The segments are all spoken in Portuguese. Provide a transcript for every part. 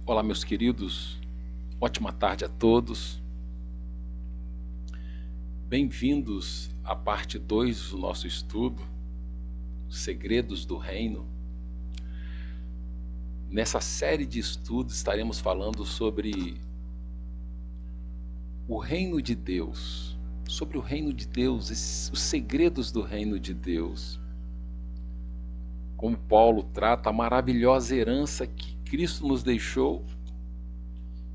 Olá, meus queridos, ótima tarde a todos. Bem-vindos à parte 2 do nosso estudo, Segredos do Reino. Nessa série de estudos estaremos falando sobre o Reino de Deus, sobre o Reino de Deus, os segredos do Reino de Deus. Como Paulo trata a maravilhosa herança que Cristo nos deixou,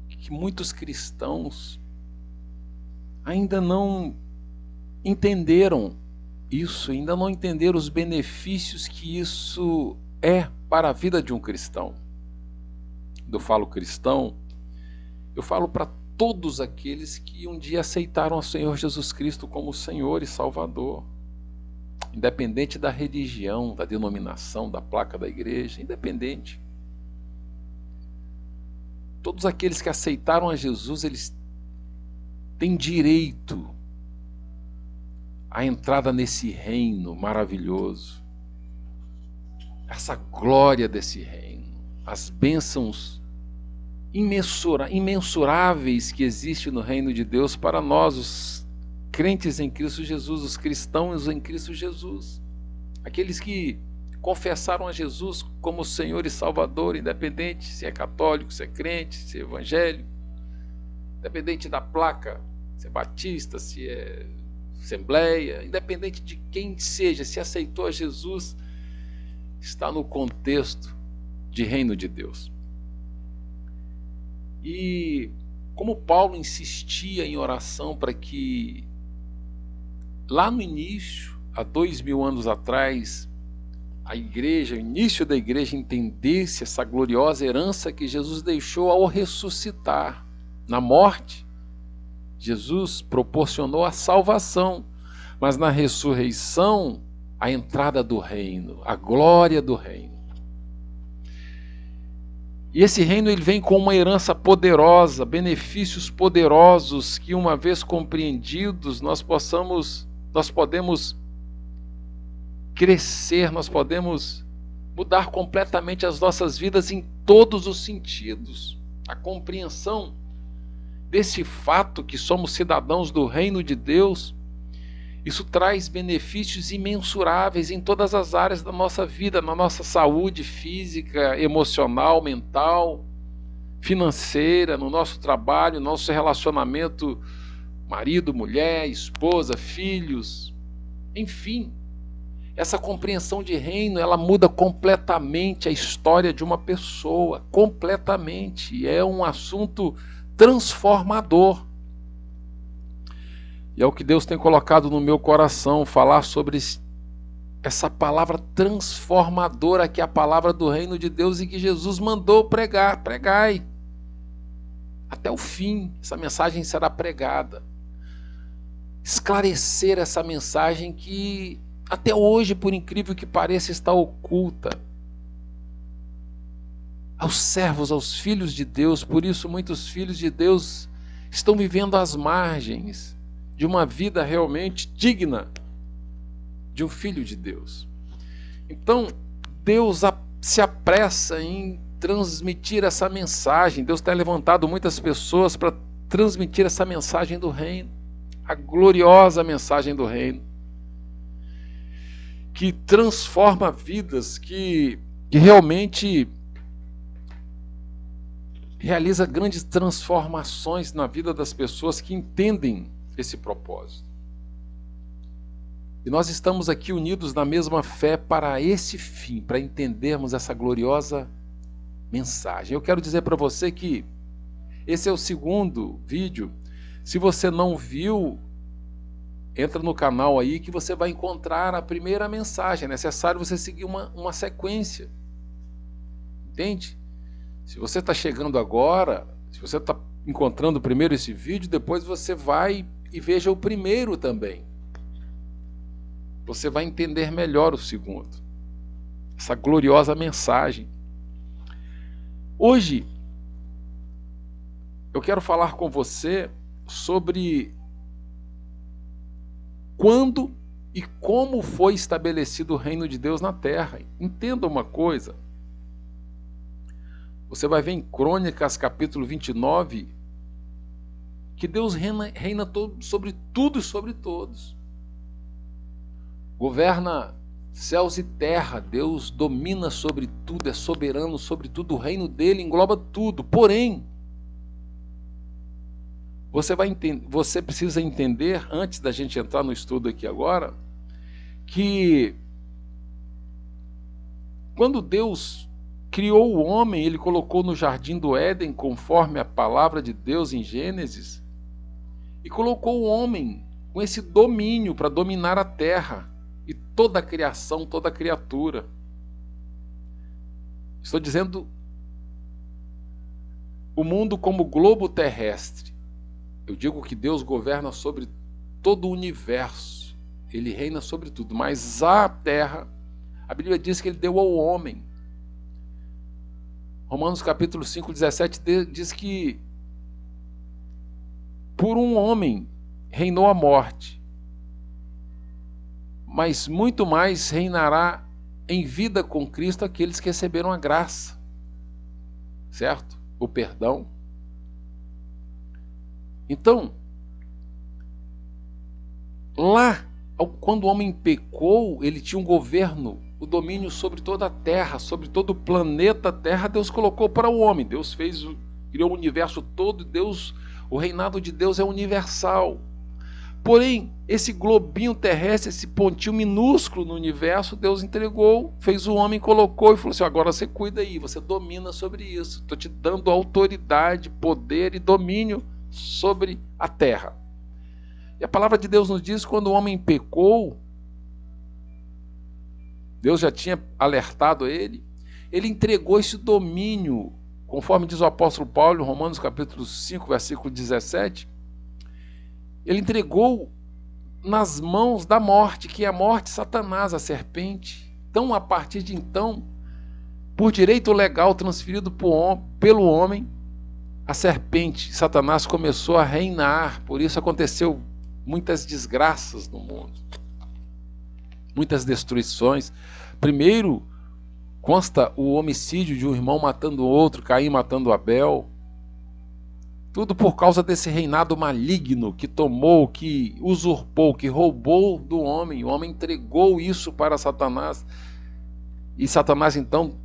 que muitos cristãos ainda não entenderam isso, ainda não entenderam os benefícios que isso é para a vida de um cristão. Quando eu falo cristão, eu falo para todos aqueles que um dia aceitaram ao Senhor Jesus Cristo como Senhor e Salvador. Independente da religião, da denominação, da placa da igreja, independente. Todos aqueles que aceitaram a Jesus, eles têm direito à entrada nesse reino maravilhoso, essa glória desse reino, as bênçãos imensuráveis que existem no reino de Deus para nós, os crentes em Cristo Jesus, os cristãos em Cristo Jesus, aqueles que confessaram a Jesus como Senhor e Salvador, independente se é católico, se é crente, se é evangélico, independente da placa, se é batista, se é assembleia, independente de quem seja, se aceitou a Jesus, está no contexto de reino de Deus. E como Paulo insistia em oração para que lá no início, há 2000 anos atrás, a igreja, o início da igreja entendesse essa gloriosa herança que Jesus deixou ao ressuscitar. Na morte, Jesus proporcionou a salvação, mas na ressurreição, a entrada do reino, a glória do reino. E esse reino ele vem com uma herança poderosa, benefícios poderosos que, uma vez compreendidos, nós podemos crescer, nós podemos mudar completamente as nossas vidas em todos os sentidos. A compreensão desse fato que somos cidadãos do reino de Deus, isso traz benefícios imensuráveis em todas as áreas da nossa vida, na nossa saúde física, emocional, mental, financeira, no nosso trabalho, no nosso relacionamento marido, mulher, esposa, filhos, enfim. Essa compreensão de reino, ela muda completamente a história de uma pessoa, completamente. É um assunto transformador. E é o que Deus tem colocado no meu coração, falar sobre essa palavra transformadora, que é a palavra do reino de Deus e que Jesus mandou pregar. Pregai. Até o fim, essa mensagem será pregada. Esclarecer essa mensagem que até hoje, por incrível que pareça, está oculta aos servos, aos filhos de Deus. Por isso muitos filhos de Deus estão vivendo às margens de uma vida realmente digna de um filho de Deus. Então, Deus se apressa em transmitir essa mensagem. Deus tem levantado muitas pessoas para transmitir essa mensagem do reino, a gloriosa mensagem do reino, que transforma vidas, que realmente realiza grandes transformações na vida das pessoas que entendem esse propósito. E nós estamos aqui unidos na mesma fé para esse fim, para entendermos essa gloriosa mensagem. Eu quero dizer para você que esse é o segundo vídeo. Se você não viu, entra no canal aí que você vai encontrar a primeira mensagem. É necessário você seguir uma sequência. Entende? Se você está chegando agora, se você está encontrando primeiro esse vídeo, depois você vai e veja o primeiro também. Você vai entender melhor o segundo. Essa gloriosa mensagem. Hoje, eu quero falar com você sobre quando e como foi estabelecido o reino de Deus na terra. Entenda uma coisa. Você vai ver em Crônicas, capítulo 29, que Deus reina sobre tudo e sobre todos. Governa céus e terra, Deus domina sobre tudo, é soberano sobre tudo, o reino dele engloba tudo. Porém, você precisa entender, antes da gente entrar no estudo aqui agora, que quando Deus criou o homem, ele colocou no jardim do Éden, conforme a palavra de Deus em Gênesis, e colocou o homem com esse domínio para dominar a terra e toda a criação, toda a criatura. Estou dizendo o mundo como globo terrestre. Eu digo que Deus governa sobre todo o universo, ele reina sobre tudo, mas a terra, a Bíblia diz que ele deu ao homem. Romanos capítulo 5, 17 diz que por um homem reinou a morte, mas muito mais reinará em vida com Cristo aqueles que receberam a graça, certo? O perdão. Então, lá, quando o homem pecou, ele tinha um governo, o domínio sobre toda a terra, sobre todo o planeta Terra, Deus colocou para o homem. Deus criou o universo todo, o reinado de Deus é universal. Porém, esse globinho terrestre, esse pontinho minúsculo no universo, Deus entregou, fez o homem, colocou e falou assim: agora você cuida aí, você domina sobre isso. Estou te dando autoridade, poder e domínio sobre a terra. E a palavra de Deus nos diz que quando o homem pecou, Deus já tinha alertado ele entregou esse domínio, conforme diz o apóstolo Paulo em Romanos capítulo 5, versículo 17, ele entregou nas mãos da morte, que é a morte, Satanás, a serpente. Então, a partir de então, por direito legal transferido pelo homem, a serpente, Satanás, começou a reinar. Por isso aconteceu muitas desgraças no mundo, muitas destruições. Primeiro, consta o homicídio de um irmão matando o outro, Caim matando Abel. Tudo por causa desse reinado maligno que tomou, que usurpou, que roubou do homem. O homem entregou isso para Satanás. E Satanás, então,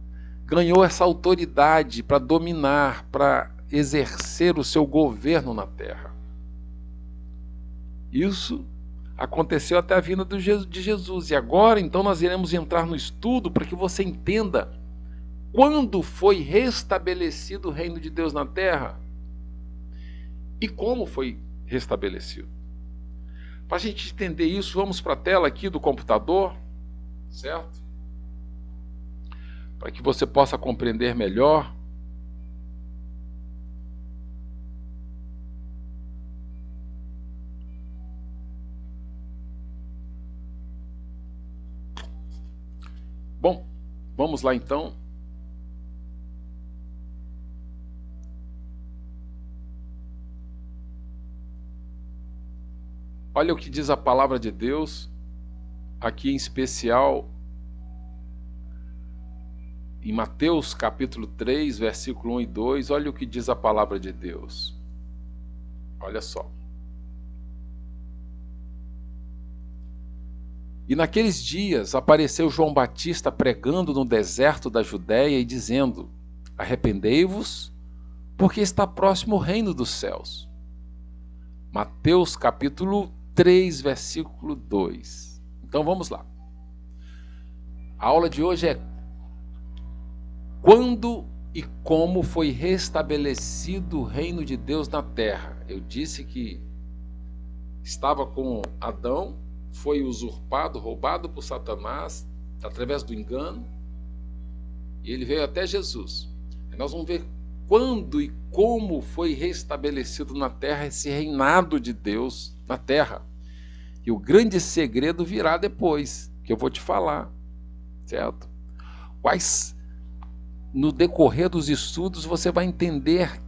ganhou essa autoridade para dominar, para exercer o seu governo na terra. Isso aconteceu até a vinda de Jesus. E agora, então, nós iremos entrar no estudo para que você entenda quando foi restabelecido o reino de Deus na terra e como foi restabelecido. Para a gente entender isso, vamos para a tela aqui do computador, certo? Para que você possa compreender melhor. Bom, vamos lá então. Olha o que diz a palavra de Deus, aqui em especial, em Mateus capítulo 3, versículo 1 e 2, olha o que diz a palavra de Deus. Olha só. E naqueles dias apareceu João Batista pregando no deserto da Judéia e dizendo: arrependei-vos, porque está próximo o reino dos céus. Mateus capítulo 3, versículo 2. Então vamos lá. A aula de hoje é quando e como foi restabelecido o reino de Deus na terra. Eu disse que estava com Adão, foi usurpado, roubado por Satanás através do engano, e ele veio até Jesus. Nós vamos ver quando e como foi restabelecido na terra esse reinado de Deus na terra. E o grande segredo virá depois, que eu vou te falar, certo? Quais, no decorrer dos estudos, você vai entender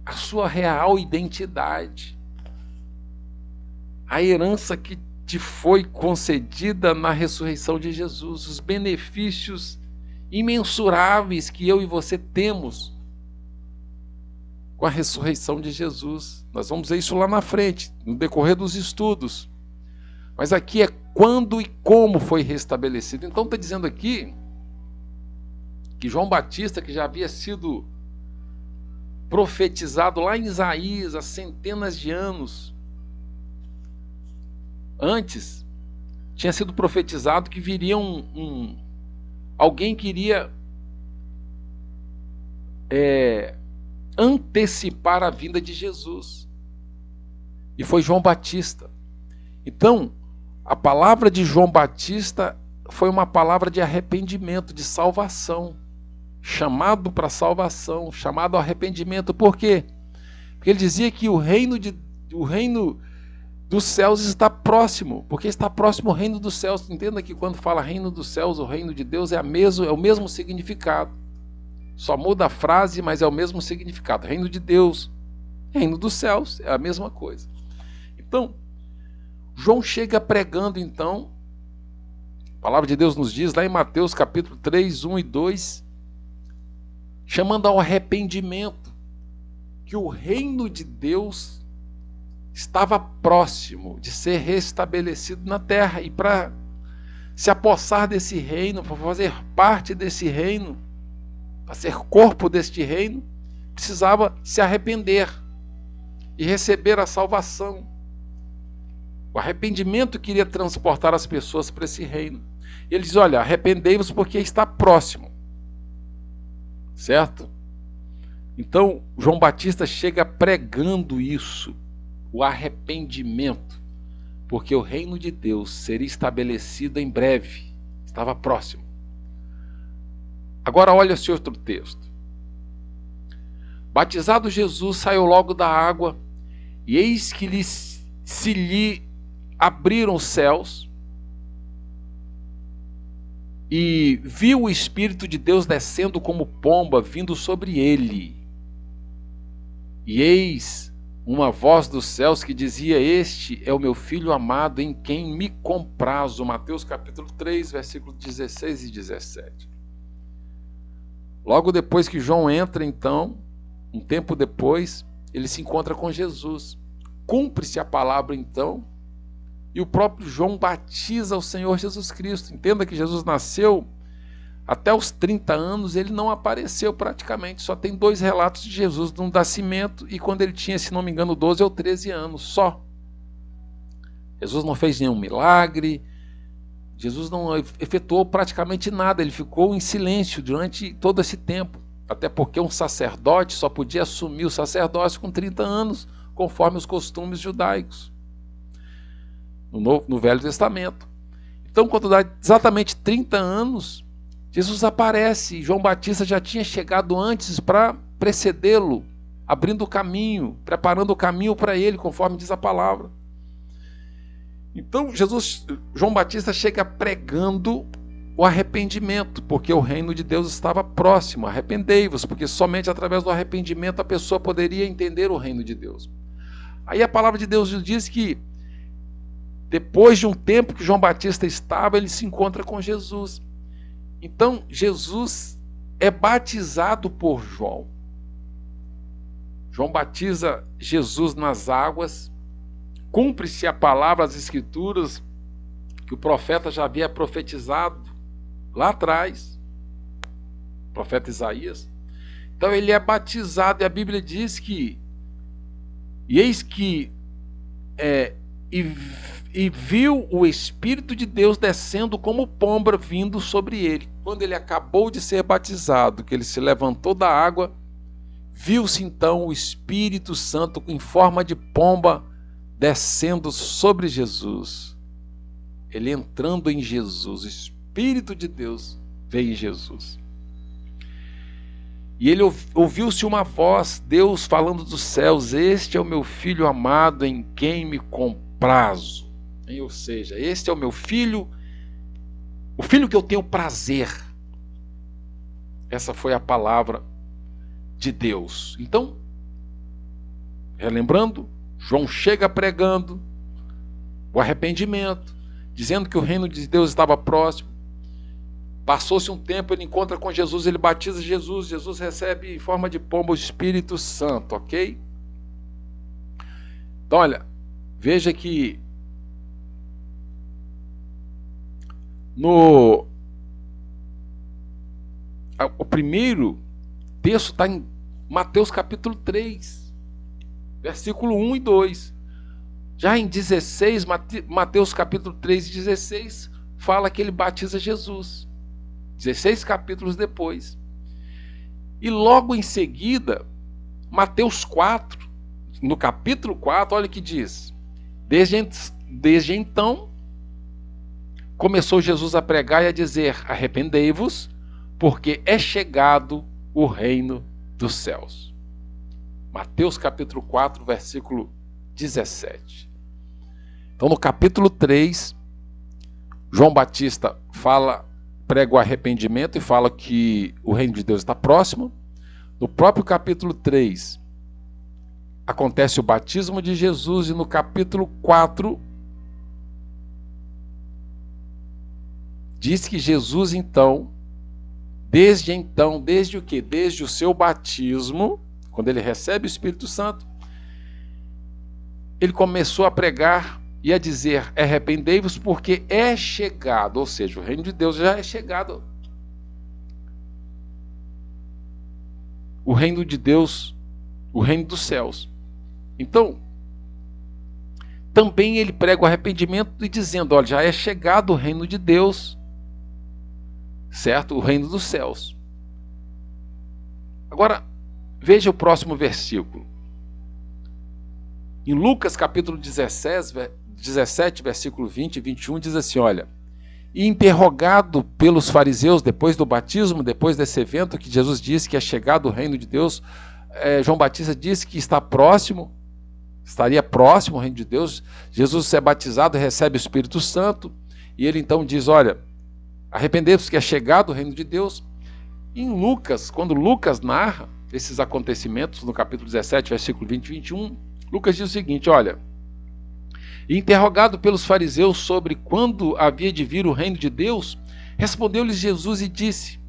a sua real identidade, a herança que te foi concedida na ressurreição de Jesus, os benefícios imensuráveis que eu e você temos com a ressurreição de Jesus. Nós vamos ver isso lá na frente, no decorrer dos estudos. Mas aqui é quando e como foi restabelecido. Então está dizendo aqui que João Batista, que já havia sido profetizado lá em Isaías há centenas de anos antes, tinha sido profetizado que viria alguém que iria antecipar a vinda de Jesus. E foi João Batista. Então, a palavra de João Batista foi uma palavra de arrependimento, de salvação. Chamado para salvação, chamado ao arrependimento. Por quê? Porque ele dizia que o reino dos céus está próximo, porque está próximo o reino dos céus. Entenda que quando fala reino dos céus, o reino de Deus é o mesmo significado. Só muda a frase, mas é o mesmo significado. Reino de Deus, reino dos céus, é a mesma coisa. Então, João chega pregando, então, a palavra de Deus nos diz, lá em Mateus capítulo 3, 1 e 2, chamando ao arrependimento, que o reino de Deus estava próximo de ser restabelecido na terra, e para se apossar desse reino, para fazer parte desse reino, para ser corpo deste reino, precisava se arrepender e receber a salvação. O arrependimento queria transportar as pessoas para esse reino. E ele diz, olha, arrependei-vos porque está próximo. Certo? Então, João Batista chega pregando isso, o arrependimento, porque o reino de Deus seria estabelecido em breve, estava próximo. Agora olha esse outro texto. Batizado Jesus, saiu logo da água, e eis que se lhe abriram os céus, e viu o Espírito de Deus descendo como pomba, vindo sobre ele. E eis uma voz dos céus que dizia, este é o meu Filho amado, em quem me comprazo. Mateus capítulo 3, versículos 16 e 17. Logo depois que João entra, então, um tempo depois, ele se encontra com Jesus. Cumpre-se a palavra, então, e o próprio João batiza o Senhor Jesus Cristo. Entenda que Jesus nasceu até os 30 anos, ele não apareceu praticamente. Só tem 2 relatos de Jesus no nascimento e quando ele tinha, se não me engano, 12 ou 13 anos, só. Jesus não fez nenhum milagre, Jesus não efetuou praticamente nada, ele ficou em silêncio durante todo esse tempo. Até porque um sacerdote só podia assumir o sacerdócio com 30 anos, conforme os costumes judaicos. No Velho Testamento. Então, quando dá exatamente 30 anos, Jesus aparece, e João Batista já tinha chegado antes para precedê-lo, abrindo o caminho, preparando o caminho para ele, conforme diz a palavra. Então, João Batista chega pregando o arrependimento, porque o reino de Deus estava próximo. Arrependei-vos, porque somente através do arrependimento a pessoa poderia entender o reino de Deus. Aí a palavra de Deus diz que depois de um tempo que João Batista estava, ele se encontra com Jesus. Então, Jesus é batizado por João. João batiza Jesus nas águas. Cumpre-se a palavra, as escrituras, que o profeta já havia profetizado lá atrás. O profeta Isaías. Então, ele é batizado, e a Bíblia diz que e eis que e viu o Espírito de Deus descendo como pomba vindo sobre ele. Quando ele acabou de ser batizado, que ele se levantou da água, viu-se então o Espírito Santo em forma de pomba descendo sobre Jesus. Ele entrando em Jesus, o Espírito de Deus veio em Jesus. E ele ouviu-se uma voz, Deus falando dos céus, este é o meu Filho amado em quem me comprazo. Ou seja, este é o meu filho, o filho que eu tenho prazer. Essa foi a palavra de Deus. Então, relembrando, João chega pregando o arrependimento, dizendo que o reino de Deus estava próximo. Passou-se um tempo, ele encontra com Jesus, ele batiza Jesus, Jesus recebe em forma de pomba o Espírito Santo, ok? Então, olha, veja que o primeiro texto está em Mateus capítulo 3, versículo 1 e 2. Já em 16, Mateus capítulo 3 e 16, fala que ele batiza Jesus. 16 capítulos depois. E logo em seguida, Mateus 4, no capítulo 4, olha o que diz. Desde então, começou Jesus a pregar e a dizer: arrependei-vos, porque é chegado o reino dos céus. Mateus capítulo 4, versículo 17. Então, no capítulo 3, João Batista prega o arrependimento e fala que o reino de Deus está próximo. No próprio capítulo 3, acontece o batismo de Jesus, e no capítulo 4, diz que Jesus desde o quê? Desde o seu batismo, quando ele recebe o Espírito Santo, ele começou a pregar e a dizer: arrependei-vos, porque é chegado, ou seja, o reino de Deus já é chegado. O reino de Deus, o reino dos céus. Então, também ele prega o arrependimento e dizendo: olha, já é chegado o reino de Deus, certo? O reino dos céus. Agora, veja o próximo versículo. Em Lucas capítulo 17, versículo 20 e 21, diz assim, olha: e interrogado pelos fariseus depois do batismo, depois desse evento que Jesus disse que é chegado o reino de Deus, João Batista disse que estaria próximo o reino de Deus. Jesus é batizado e recebe o Espírito Santo, e ele então diz: olha, arrependei-vos que é chegado o reino de Deus. Em Lucas, quando Lucas narra esses acontecimentos, no capítulo 17, versículo 20 e 21, Lucas diz o seguinte, olha: interrogado pelos fariseus sobre quando havia de vir o reino de Deus, respondeu-lhes Jesus e disse: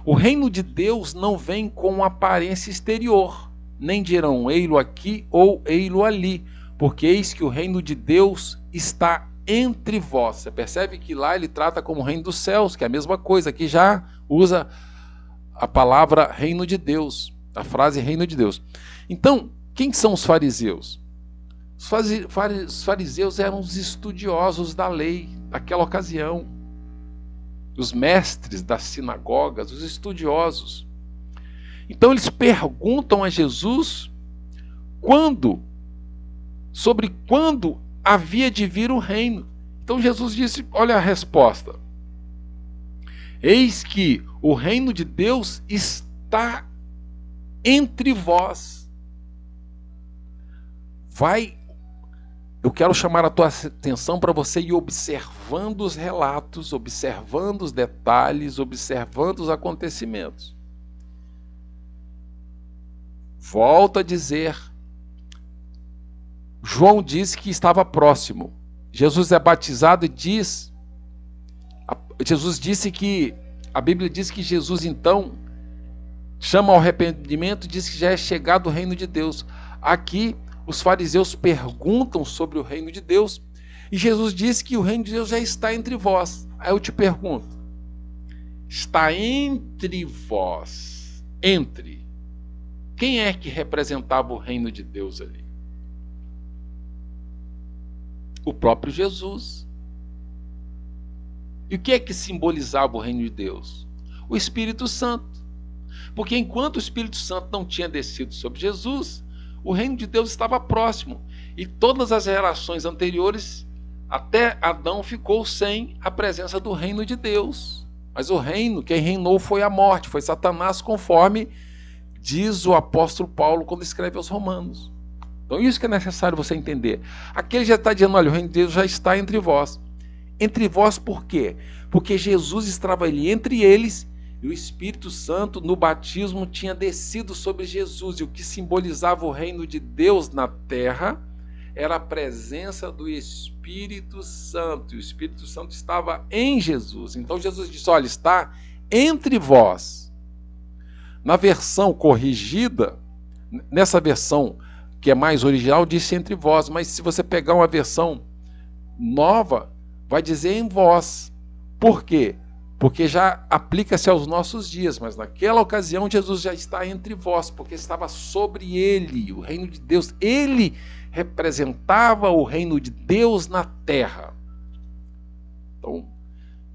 o reino de Deus não vem com aparência exterior, nem dirão ei-lo aqui ou ei-lo ali, porque eis que o reino de Deus está entre vós. Você percebe que lá ele trata como o reino dos céus, que é a mesma coisa, aqui já usa a palavra reino de Deus, a frase reino de Deus. Então, quem são os fariseus? Os fariseus eram os estudiosos da lei daquela ocasião, os mestres das sinagogas, os estudiosos. Então eles perguntam a Jesus sobre quando havia de vir o reino. Então Jesus disse, olha a resposta: eis que o reino de Deus está entre vós. Eu quero chamar a tua atenção para você ir observando os relatos, observando os detalhes, observando os acontecimentos. Volto a dizer, João disse que estava próximo. Jesus é batizado e Jesus disse que, a Bíblia diz que Jesus então chama ao arrependimento e diz que já é chegado o reino de Deus. Aqui os fariseus perguntam sobre o reino de Deus e Jesus diz que o reino de Deus já está entre vós. Aí eu te pergunto, está entre vós, quem é que representava o reino de Deus ali? O próprio Jesus. E o que é que simbolizava o reino de Deus? O Espírito Santo. Porque enquanto o Espírito Santo não tinha descido sobre Jesus, o reino de Deus estava próximo. E todas as gerações anteriores, até Adão, ficou sem a presença do reino de Deus. Mas o reino, quem reinou foi a morte, foi Satanás, conforme diz o apóstolo Paulo quando escreve aos Romanos. Então isso que é necessário você entender. Aqui ele já está dizendo, olha, o reino de Deus já está entre vós. Entre vós por quê? Porque Jesus estava ali entre eles, e o Espírito Santo no batismo tinha descido sobre Jesus, e o que simbolizava o reino de Deus na terra era a presença do Espírito Santo. E o Espírito Santo estava em Jesus. Então Jesus disse: olha, está entre vós. Na versão corrigida, nessa versão que é mais original, disse entre vós. Mas se você pegar uma versão nova, vai dizer em vós. Por quê? Porque já aplica-se aos nossos dias, mas naquela ocasião Jesus já está entre vós, porque estava sobre ele, o reino de Deus. Ele representava o reino de Deus na terra. Então,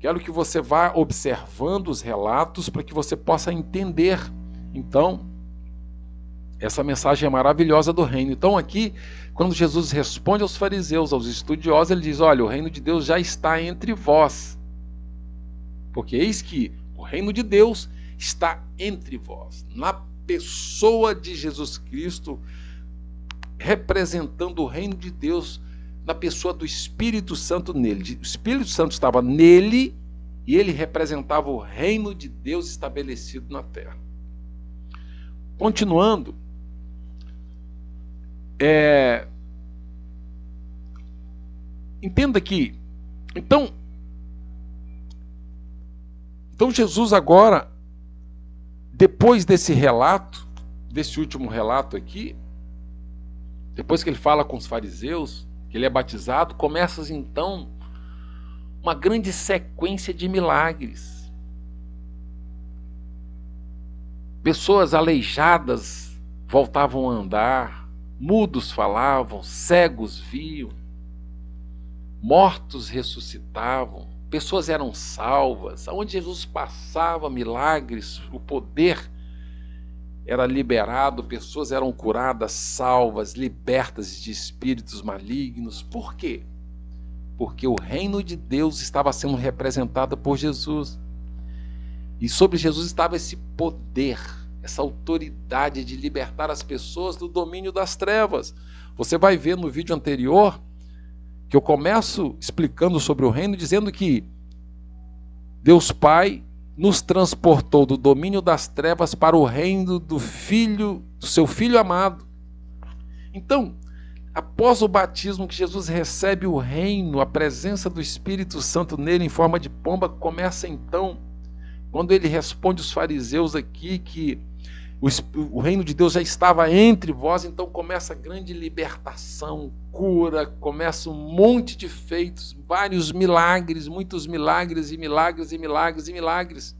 quero que você vá observando os relatos para que você possa entender. Então, essa mensagem é maravilhosa do reino. Então aqui, quando Jesus responde aos fariseus, aos estudiosos, ele diz: olha, o reino de Deus já está entre vós. Porque eis que o reino de Deus está entre vós, na pessoa de Jesus Cristo, representando o reino de Deus, na pessoa do Espírito Santo nele. O Espírito Santo estava nele e ele representava o reino de Deus estabelecido na terra. Continuando, entenda que, então Jesus agora, depois desse relato, desse último relato aqui, depois que ele fala com os fariseus, que ele é batizado, começa então uma grande sequência de milagres. Pessoas aleijadas voltavam a andar, mudos falavam, cegos viam, mortos ressuscitavam, pessoas eram salvas. Onde Jesus passava, milagres, o poder era liberado, pessoas eram curadas, salvas, libertas de espíritos malignos. Por quê? Porque o reino de Deus estava sendo representado por Jesus. E sobre Jesus estava esse poder, essa autoridade de libertar as pessoas do domínio das trevas. Você vai ver no vídeo anterior que eu começo explicando sobre o reino, dizendo que Deus Pai nos transportou do domínio das trevas para o reino do Filho, do seu Filho amado. Então, após o batismo que Jesus recebe o reino, a presença do Espírito Santo nele em forma de pomba, começa então, quando ele responde os fariseus aqui que o reino de Deus já estava entre vós, então começa a grande libertação, cura, começa um monte de feitos, vários milagres, muitos milagres e milagres e milagres e milagres.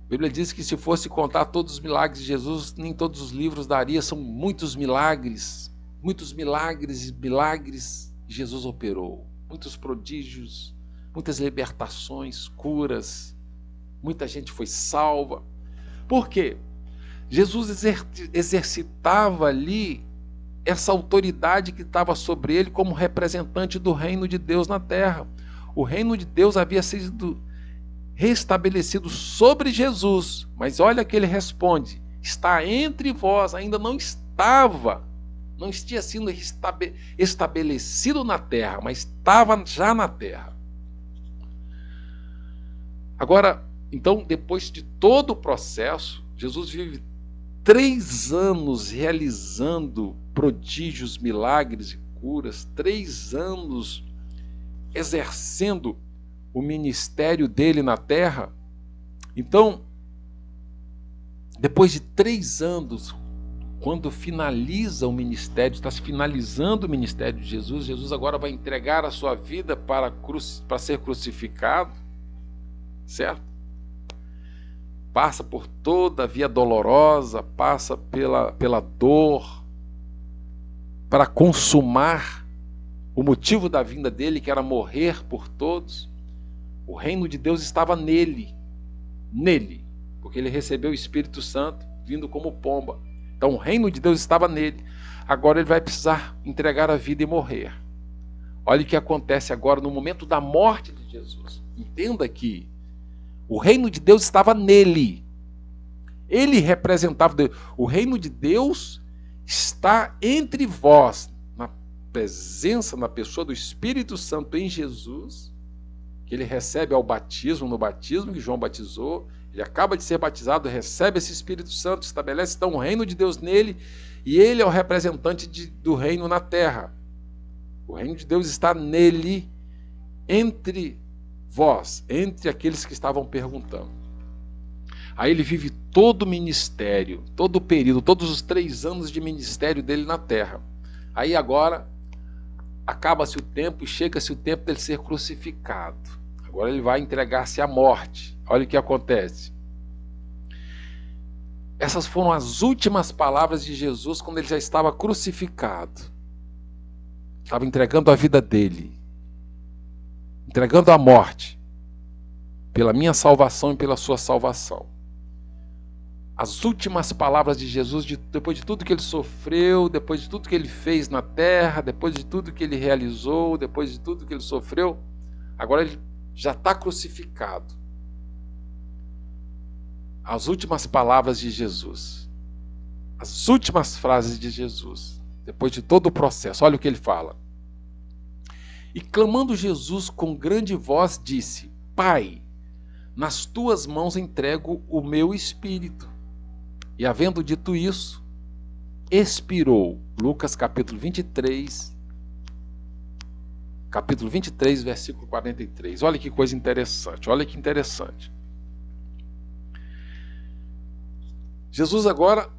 A Bíblia diz que se fosse contar todos os milagres de Jesus, nem todos os livros daria, são muitos milagres e milagres Jesus operou, muitos prodígios, muitas libertações, curas, muita gente foi salva. Por quê? Jesus exercitava ali essa autoridade que estava sobre ele como representante do reino de Deus na terra. O reino de Deus havia sido restabelecido sobre Jesus, mas olha que ele responde: está entre vós, ainda não tinha sido estabelecido na terra, mas estava já na terra. Agora, então, depois de todo o processo, Jesus vive 3 anos realizando prodígios, milagres e curas, 3 anos exercendo o ministério dele na terra. Então, depois de 3 anos, quando finaliza o ministério, está se finalizando o ministério de Jesus, Jesus agora vai entregar a sua vida para ser crucificado, certo? Passa por toda a via dolorosa, passa pela dor, para consumar o motivo da vinda dele, que era morrer por todos. O reino de Deus estava nele, porque ele recebeu o Espírito Santo vindo como pomba. Então o reino de Deus estava nele. Agora ele vai precisar entregar a vida e morrer. Olha o que acontece agora no momento da morte de Jesus. Entenda que o reino de Deus estava nele. Ele representava Deus. O reino de Deus está entre vós, na presença, na pessoa do Espírito Santo em Jesus, que ele recebe ao batismo, no batismo que João batizou, ele Ele acaba de ser batizado, recebe esse Espírito Santo, estabelece então o reino de Deus nele, e ele é o representante do reino na terra. O reino de Deus está nele, entre vós, entre aqueles que estavam perguntando. Aí ele vive todo o ministério, todo o período, todos os 3 anos de ministério dele na terra. Aí agora acaba-se o tempo e chega-se o tempo dele ser crucificado. Agora ele vai entregar-se à morte. Olha o que acontece. Essas foram as últimas palavras de Jesus quando ele já estava crucificado. Estava entregando a vida dele, entregando a morte, pela minha salvação e pela sua salvação. As últimas palavras de Jesus, depois de tudo que ele sofreu, depois de tudo que ele fez na terra, depois de tudo que ele realizou, depois de tudo que ele sofreu, agora ele já está crucificado. As últimas palavras de Jesus, as últimas frases de Jesus, depois de todo o processo, olha o que ele fala. E clamando Jesus com grande voz, disse: Pai, nas tuas mãos entrego o meu espírito. E havendo dito isso, expirou. Lucas capítulo 23, versículo 43. Olha que coisa interessante, olha que interessante. Jesus agora,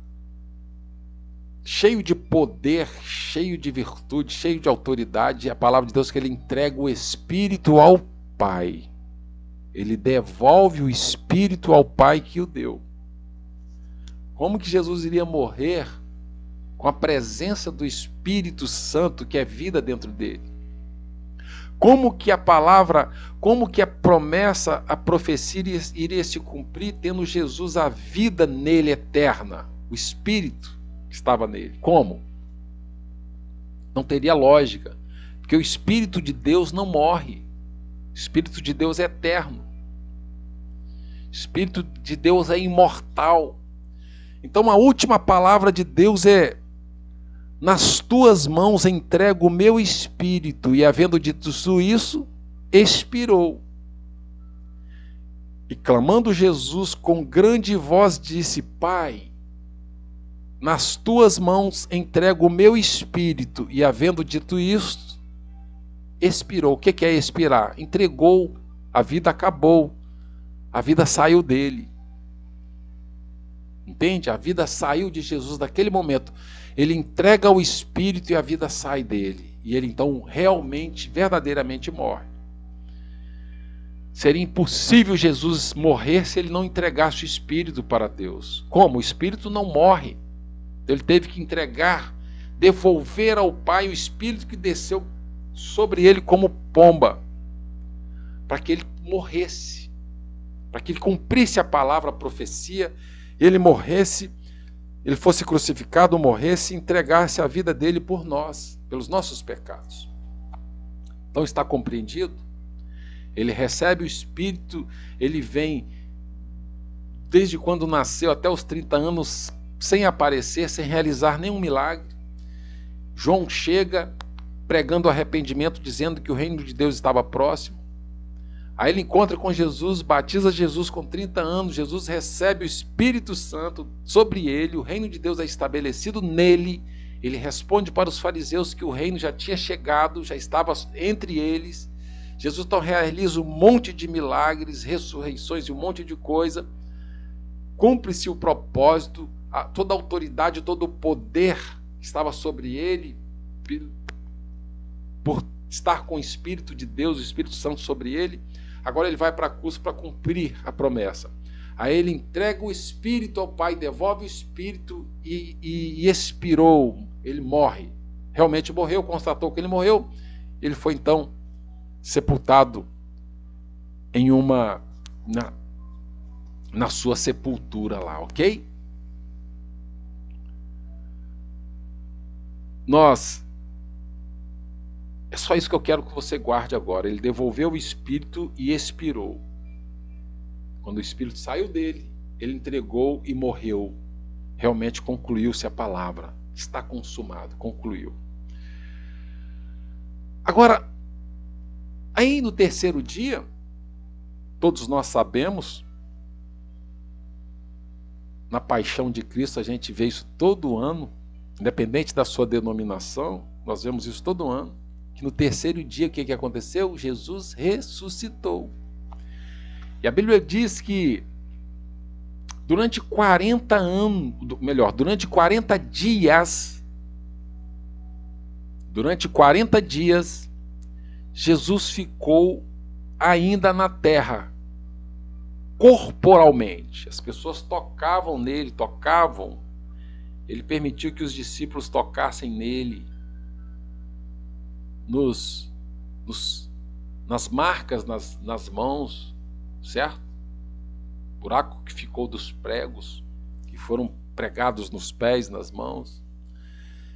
cheio de poder, cheio de virtude, cheio de autoridade, é a palavra de Deus que ele entrega o Espírito ao Pai. Ele devolve o Espírito ao Pai que o deu. Como que Jesus iria morrer com a presença do Espírito Santo, que é vida dentro dele? Como que a palavra, como que a promessa, a profecia iria se cumprir tendo Jesus a vida nele eterna, o Espírito que estava nele? Como? Não teria lógica, porque o Espírito de Deus não morre. O Espírito de Deus é eterno. O Espírito de Deus é imortal. Então a última palavra de Deus é: nas tuas mãos entrego o meu espírito. E havendo dito isso, expirou. E clamando Jesus com grande voz disse: Pai, nas tuas mãos entrego o meu espírito. E havendo dito isso, expirou. O que é expirar? Entregou, a vida acabou, a vida saiu dele. Entende? A vida saiu de Jesus naquele momento. Ele entrega o Espírito e a vida sai dele. E ele então realmente, verdadeiramente morre. Seria impossível Jesus morrer se ele não entregasse o Espírito para Deus. Como? O Espírito não morre. Então ele teve que entregar, devolver ao Pai o Espírito que desceu sobre ele como pomba, para que ele morresse, para que ele cumprisse a palavra, a profecia, ele morresse, ele fosse crucificado, morresse e entregasse a vida dele por nós, pelos nossos pecados. Então está compreendido? Ele recebe o Espírito, ele vem desde quando nasceu até os 30 anos sem aparecer, sem realizar nenhum milagre. João chega pregando arrependimento, dizendo que o reino de Deus estava próximo. Aí ele encontra com Jesus, batiza Jesus com 30 anos, Jesus recebe o Espírito Santo sobre ele, o reino de Deus é estabelecido nele, ele responde para os fariseus que o reino já tinha chegado, já estava entre eles. Jesus então realiza um monte de milagres, ressurreições e um monte de coisa, cumpre-se o propósito, toda a autoridade, todo o poder que estava sobre ele, por estar com o Espírito de Deus, o Espírito Santo sobre ele. Agora ele vai para a cruz para cumprir a promessa. Aí ele entrega o Espírito ao Pai, devolve o Espírito e expirou. Ele morre. Realmente morreu, constatou que ele morreu. Ele foi então sepultado em na sua sepultura lá, ok? É só isso que eu quero que você guarde agora. Ele devolveu o Espírito e expirou. Quando o Espírito saiu dele, ele entregou e morreu. Realmente concluiu-se a palavra. Está consumado, concluiu. Agora, aí no terceiro dia, todos nós sabemos na paixão de Cristo, a gente vê isso todo ano, independente da sua denominação, nós vemos isso todo ano, que no terceiro dia, o que aconteceu? Jesus ressuscitou. E a Bíblia diz que durante 40 anos, durante 40 dias, Jesus ficou ainda na terra, corporalmente. As pessoas tocavam nele, ele permitiu que os discípulos tocassem nele, nas marcas nas mãos, certo? Buraco que ficou dos pregos, que foram pregados nos pés, nas mãos.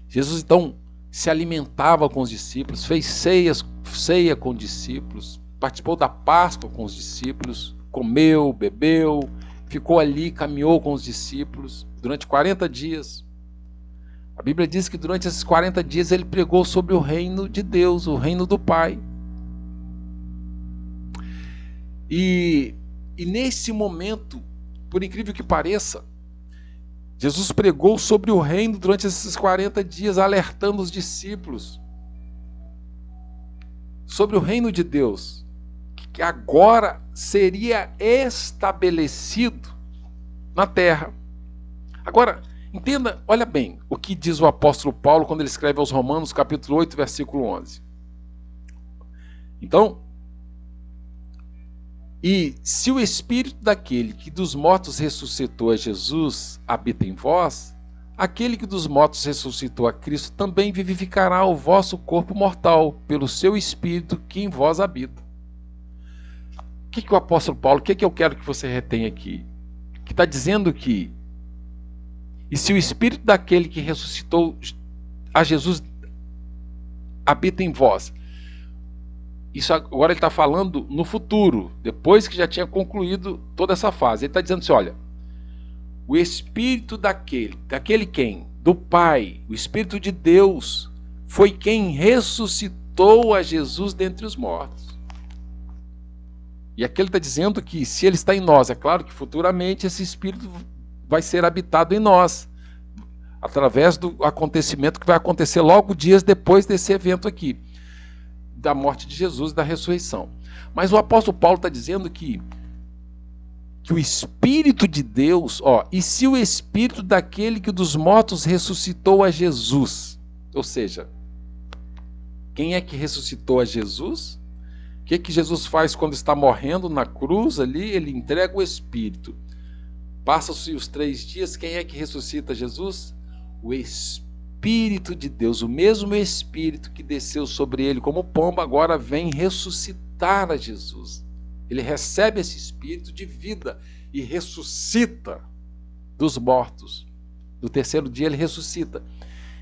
Jesus então se alimentava com os discípulos, fez ceia com os discípulos, participou da Páscoa com os discípulos, comeu, bebeu, ficou ali, caminhou com os discípulos durante 40 dias. A Bíblia diz que durante esses 40 dias ele pregou sobre o reino de Deus, o reino do Pai. E nesse momento, por incrível que pareça, Jesus pregou sobre o reino durante esses 40 dias, alertando os discípulos sobre o reino de Deus, que agora seria estabelecido na terra. Agora, entenda, olha bem o que diz o apóstolo Paulo quando ele escreve aos Romanos, capítulo 8, versículo 11. Então, e se o Espírito daquele que dos mortos ressuscitou a Jesus habita em vós, aquele que dos mortos ressuscitou a Cristo também vivificará o vosso corpo mortal pelo seu Espírito que em vós habita. O que o apóstolo Paulo, o que eu quero que você retenha aqui? Que está dizendo que, e se o Espírito daquele que ressuscitou a Jesus habita em vós, isso agora ele está falando no futuro, depois que já tinha concluído toda essa fase. Ele está dizendo assim, olha, o Espírito daquele quem? Do Pai, o Espírito de Deus, foi quem ressuscitou a Jesus dentre os mortos. E aqui ele está dizendo que se ele está em nós, é claro que futuramente esse Espírito vai ser habitado em nós, através do acontecimento que vai acontecer logo dias depois desse evento aqui, da morte de Jesus e da ressurreição. Mas o apóstolo Paulo está dizendo que o Espírito de Deus, e se o Espírito daquele que dos mortos ressuscitou a Jesus, ou seja, quem é que ressuscitou a Jesus? O que Jesus faz quando está morrendo na cruz ali? Ele entrega o Espírito. Passam-se os 3 dias, quem é que ressuscita Jesus? O Espírito de Deus, o mesmo Espírito que desceu sobre ele como pomba, agora vem ressuscitar a Jesus. Ele recebe esse Espírito de vida e ressuscita dos mortos. No terceiro dia ele ressuscita.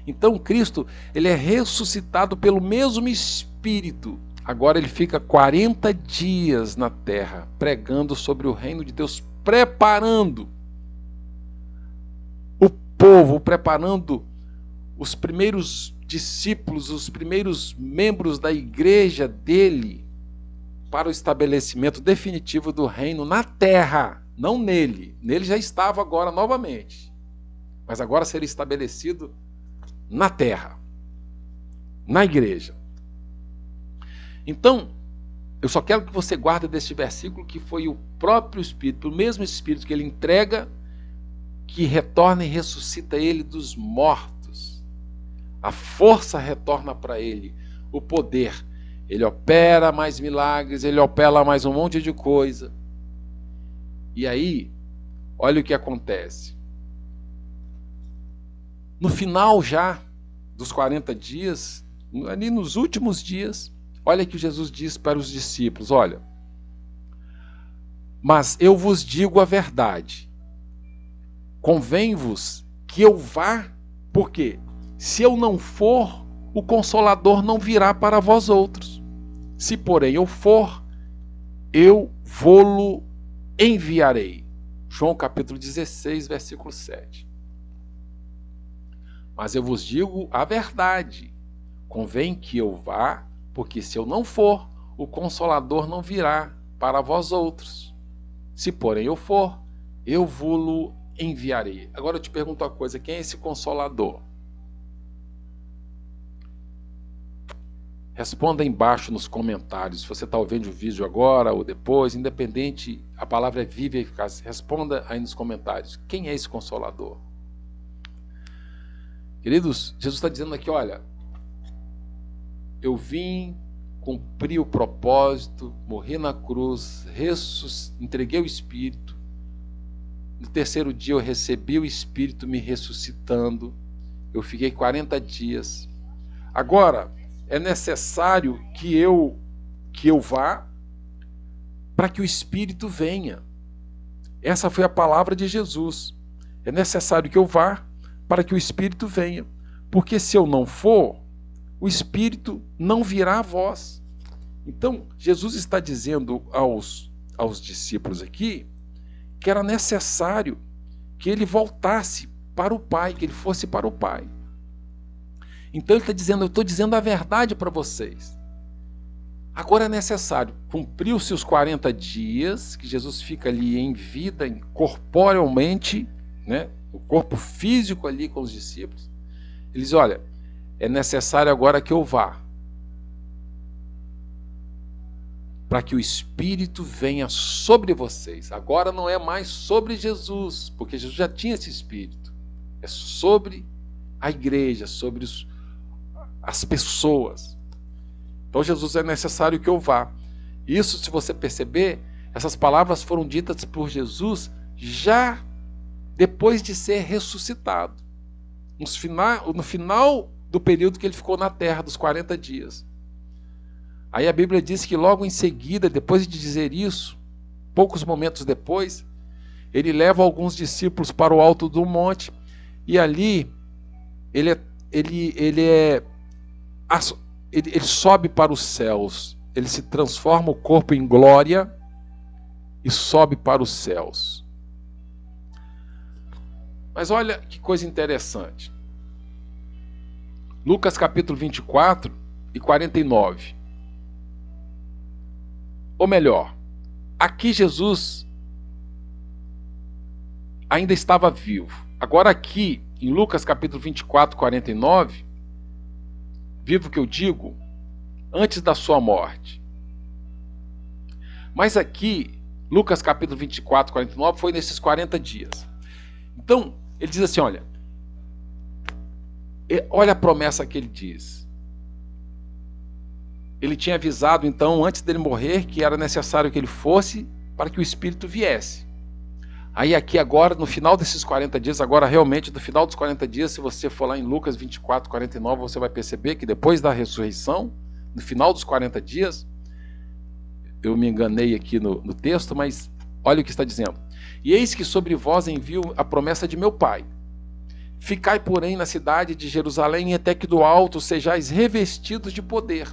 Então Cristo, ele é ressuscitado pelo mesmo Espírito. Agora ele fica 40 dias na terra, pregando sobre o reino de Deus, preparando o povo, preparando os primeiros discípulos, os primeiros membros da igreja dele para o estabelecimento definitivo do reino na terra, não nele. Nele já estava agora novamente, mas agora seria estabelecido na terra, na igreja. Então, eu só quero que você guarde deste versículo que foi o próprio Espírito, o mesmo Espírito que ele entrega, que retorna e ressuscita ele dos mortos. A força retorna para ele, o poder. Ele opera mais milagres, ele opera mais um monte de coisa. E aí, olha o que acontece. No final já dos 40 dias, ali nos últimos dias, olha que Jesus diz para os discípulos, olha, mas eu vos digo a verdade, convém-vos que eu vá, porque se eu não for, o Consolador não virá para vós outros. Se porém eu for, eu vô-lo enviarei. João capítulo 16, versículo 7. Mas eu vos digo a verdade, convém que eu vá, porque se eu não for, o Consolador não virá para vós outros. Se porém eu for, eu vô-lo enviarei. Agora eu te pergunto uma coisa, quem é esse Consolador? Responda aí embaixo nos comentários, se você está ouvindo o vídeo agora ou depois, independente, a palavra é viva e eficaz. Responda aí nos comentários, quem é esse Consolador? Queridos, Jesus está dizendo aqui, olha, eu vim cumprir o propósito, morri na cruz, entreguei o Espírito, no terceiro dia eu recebi o Espírito me ressuscitando, eu fiquei 40 dias, agora é necessário que eu vá para que o Espírito venha. Essa foi a palavra de Jesus. É necessário que eu vá para que o Espírito venha. Porque se eu não for, o Espírito não virá a vós. Então, Jesus está dizendo aos discípulos aqui que era necessário que ele voltasse para o Pai, que ele fosse para o Pai. Então ele está dizendo, eu estou dizendo a verdade para vocês. Agora é necessário cumprir-se os 40 dias, que Jesus fica ali em vida, corporealmente, né? O corpo físico ali com os discípulos. Ele diz, olha, é necessário agora que eu vá, para que o Espírito venha sobre vocês. Agora não é mais sobre Jesus, porque Jesus já tinha esse Espírito. É sobre a igreja, sobre as pessoas. Então Jesus é necessário que eu vá. Isso, se você perceber, essas palavras foram ditas por Jesus já depois de ser ressuscitado. No final do período que ele ficou na terra, dos 40 dias. Aí a Bíblia diz que logo em seguida, depois de dizer isso, poucos momentos depois, ele leva alguns discípulos para o alto do monte e ali ele sobe para os céus, ele se transforma o corpo em glória e sobe para os céus. Mas olha que coisa interessante. Lucas capítulo 24 e 49. Ou melhor, aqui Jesus ainda estava vivo. Agora aqui, em Lucas capítulo 24, 49, vivo que eu digo, antes da sua morte. Mas aqui, Lucas capítulo 24, 49, foi nesses 40 dias. Então, ele diz assim, olha a promessa que ele diz. Ele tinha avisado, então, antes dele morrer, que era necessário que ele fosse para que o Espírito viesse. Aí aqui agora, no final desses 40 dias, agora realmente, no final dos 40 dias, se você for lá em Lucas 24, 49, você vai perceber que depois da ressurreição, no final dos 40 dias, eu me enganei aqui no texto, mas olha o que está dizendo. E eis que sobre vós envio a promessa de meu Pai. Ficai, porém, na cidade de Jerusalém, até que do alto sejais revestidos de poder.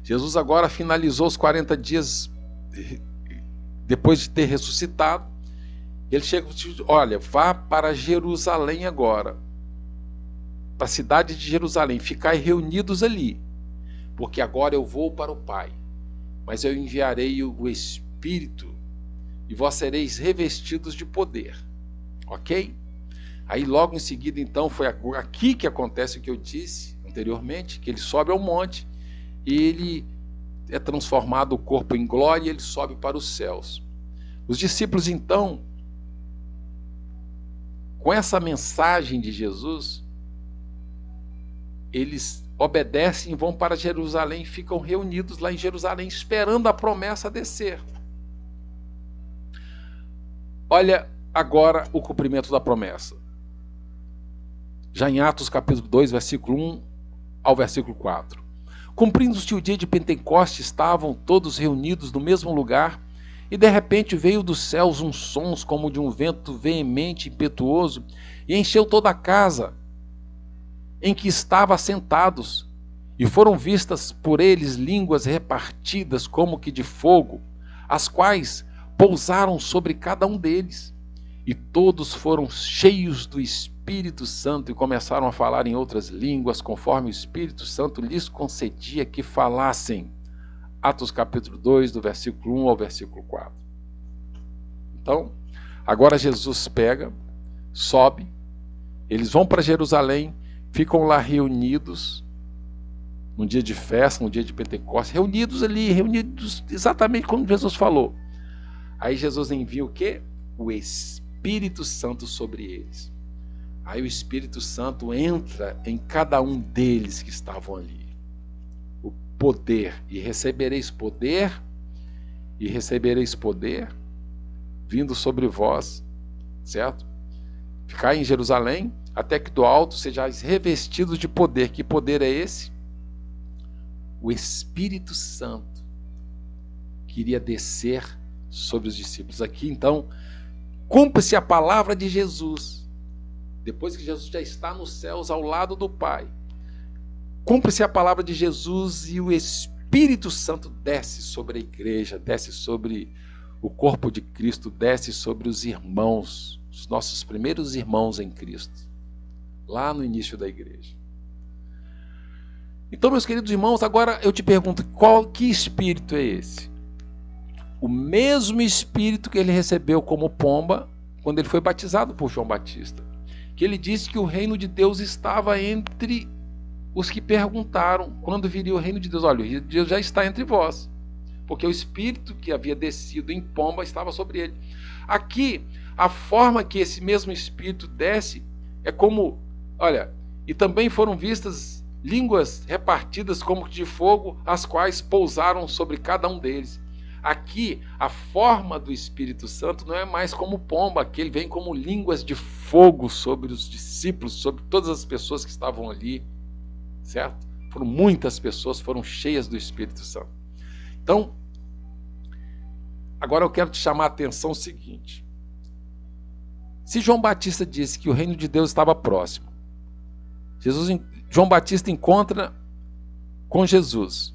Jesus agora finalizou os 40 dias depois de ter ressuscitado. Ele chega e diz, olha, vá para Jerusalém agora, para a cidade de Jerusalém, ficai reunidos ali, porque agora eu vou para o Pai, mas eu enviarei o Espírito e vós sereis revestidos de poder, ok? Aí logo em seguida, então, foi aqui que acontece o que eu disse anteriormente, que ele sobe ao monte e ele é transformado o corpo em glória e ele sobe para os céus. Os discípulos, então, com essa mensagem de Jesus, eles obedecem e vão para Jerusalém, ficam reunidos lá em Jerusalém, esperando a promessa descer. Olha agora o cumprimento da promessa. Já em Atos capítulo 2, versículo 1 ao versículo 4. Cumprindo-se o dia de Pentecostes, estavam todos reunidos no mesmo lugar, e de repente veio dos céus uns sons como de um vento veemente e impetuoso, e encheu toda a casa em que estavam assentados, e foram vistas por eles línguas repartidas como que de fogo, as quais pousaram sobre cada um deles, e todos foram cheios do Espírito Santo e começaram a falar em outras línguas, conforme o Espírito Santo lhes concedia que falassem. Atos capítulo 2, do versículo 1 ao versículo 4. Então, Agora Jesus pega, sobe, eles vão para Jerusalém, ficam lá reunidos, num dia de festa, num dia de Pentecostes, reunidos ali, reunidos exatamente como Jesus falou. Aí Jesus envia o quê? O Espírito Santo sobre eles. Aí o Espírito Santo entra em cada um deles que estavam ali. O poder, e recebereis poder, vindo sobre vós, certo? Ficai em Jerusalém, até que do alto sejais revestidos de poder. Que poder é esse? O Espírito Santo queria descer sobre os discípulos. Aqui, então, cumpre-se a palavra de Jesus. Depois que Jesus já está nos céus ao lado do Pai, cumpre-se a palavra de Jesus e o Espírito Santo desce sobre a igreja, desce sobre o corpo de Cristo, desce sobre os irmãos, os nossos primeiros irmãos em Cristo, lá no início da igreja. Então, meus queridos irmãos, agora eu te pergunto, que Espírito é esse? O mesmo Espírito que ele recebeu como pomba quando ele foi batizado por João Batista, que ele disse que o reino de Deus estava entre os que perguntaram quando viria o reino de Deus. Olha, o reino de Deus já está entre vós, porque o Espírito que havia descido em pomba estava sobre ele. Aqui, a forma que esse mesmo Espírito desce é como, olha, e também foram vistas línguas repartidas como de fogo, as quais pousaram sobre cada um deles. Aqui, a forma do Espírito Santo não é mais como pomba, aqui ele vem como línguas de fogo sobre os discípulos, sobre todas as pessoas que estavam ali, certo? Foram muitas pessoas, foram cheias do Espírito Santo. Então, agora eu quero te chamar a atenção o seguinte. Se João Batista disse que o reino de Deus estava próximo, João Batista encontra com Jesus.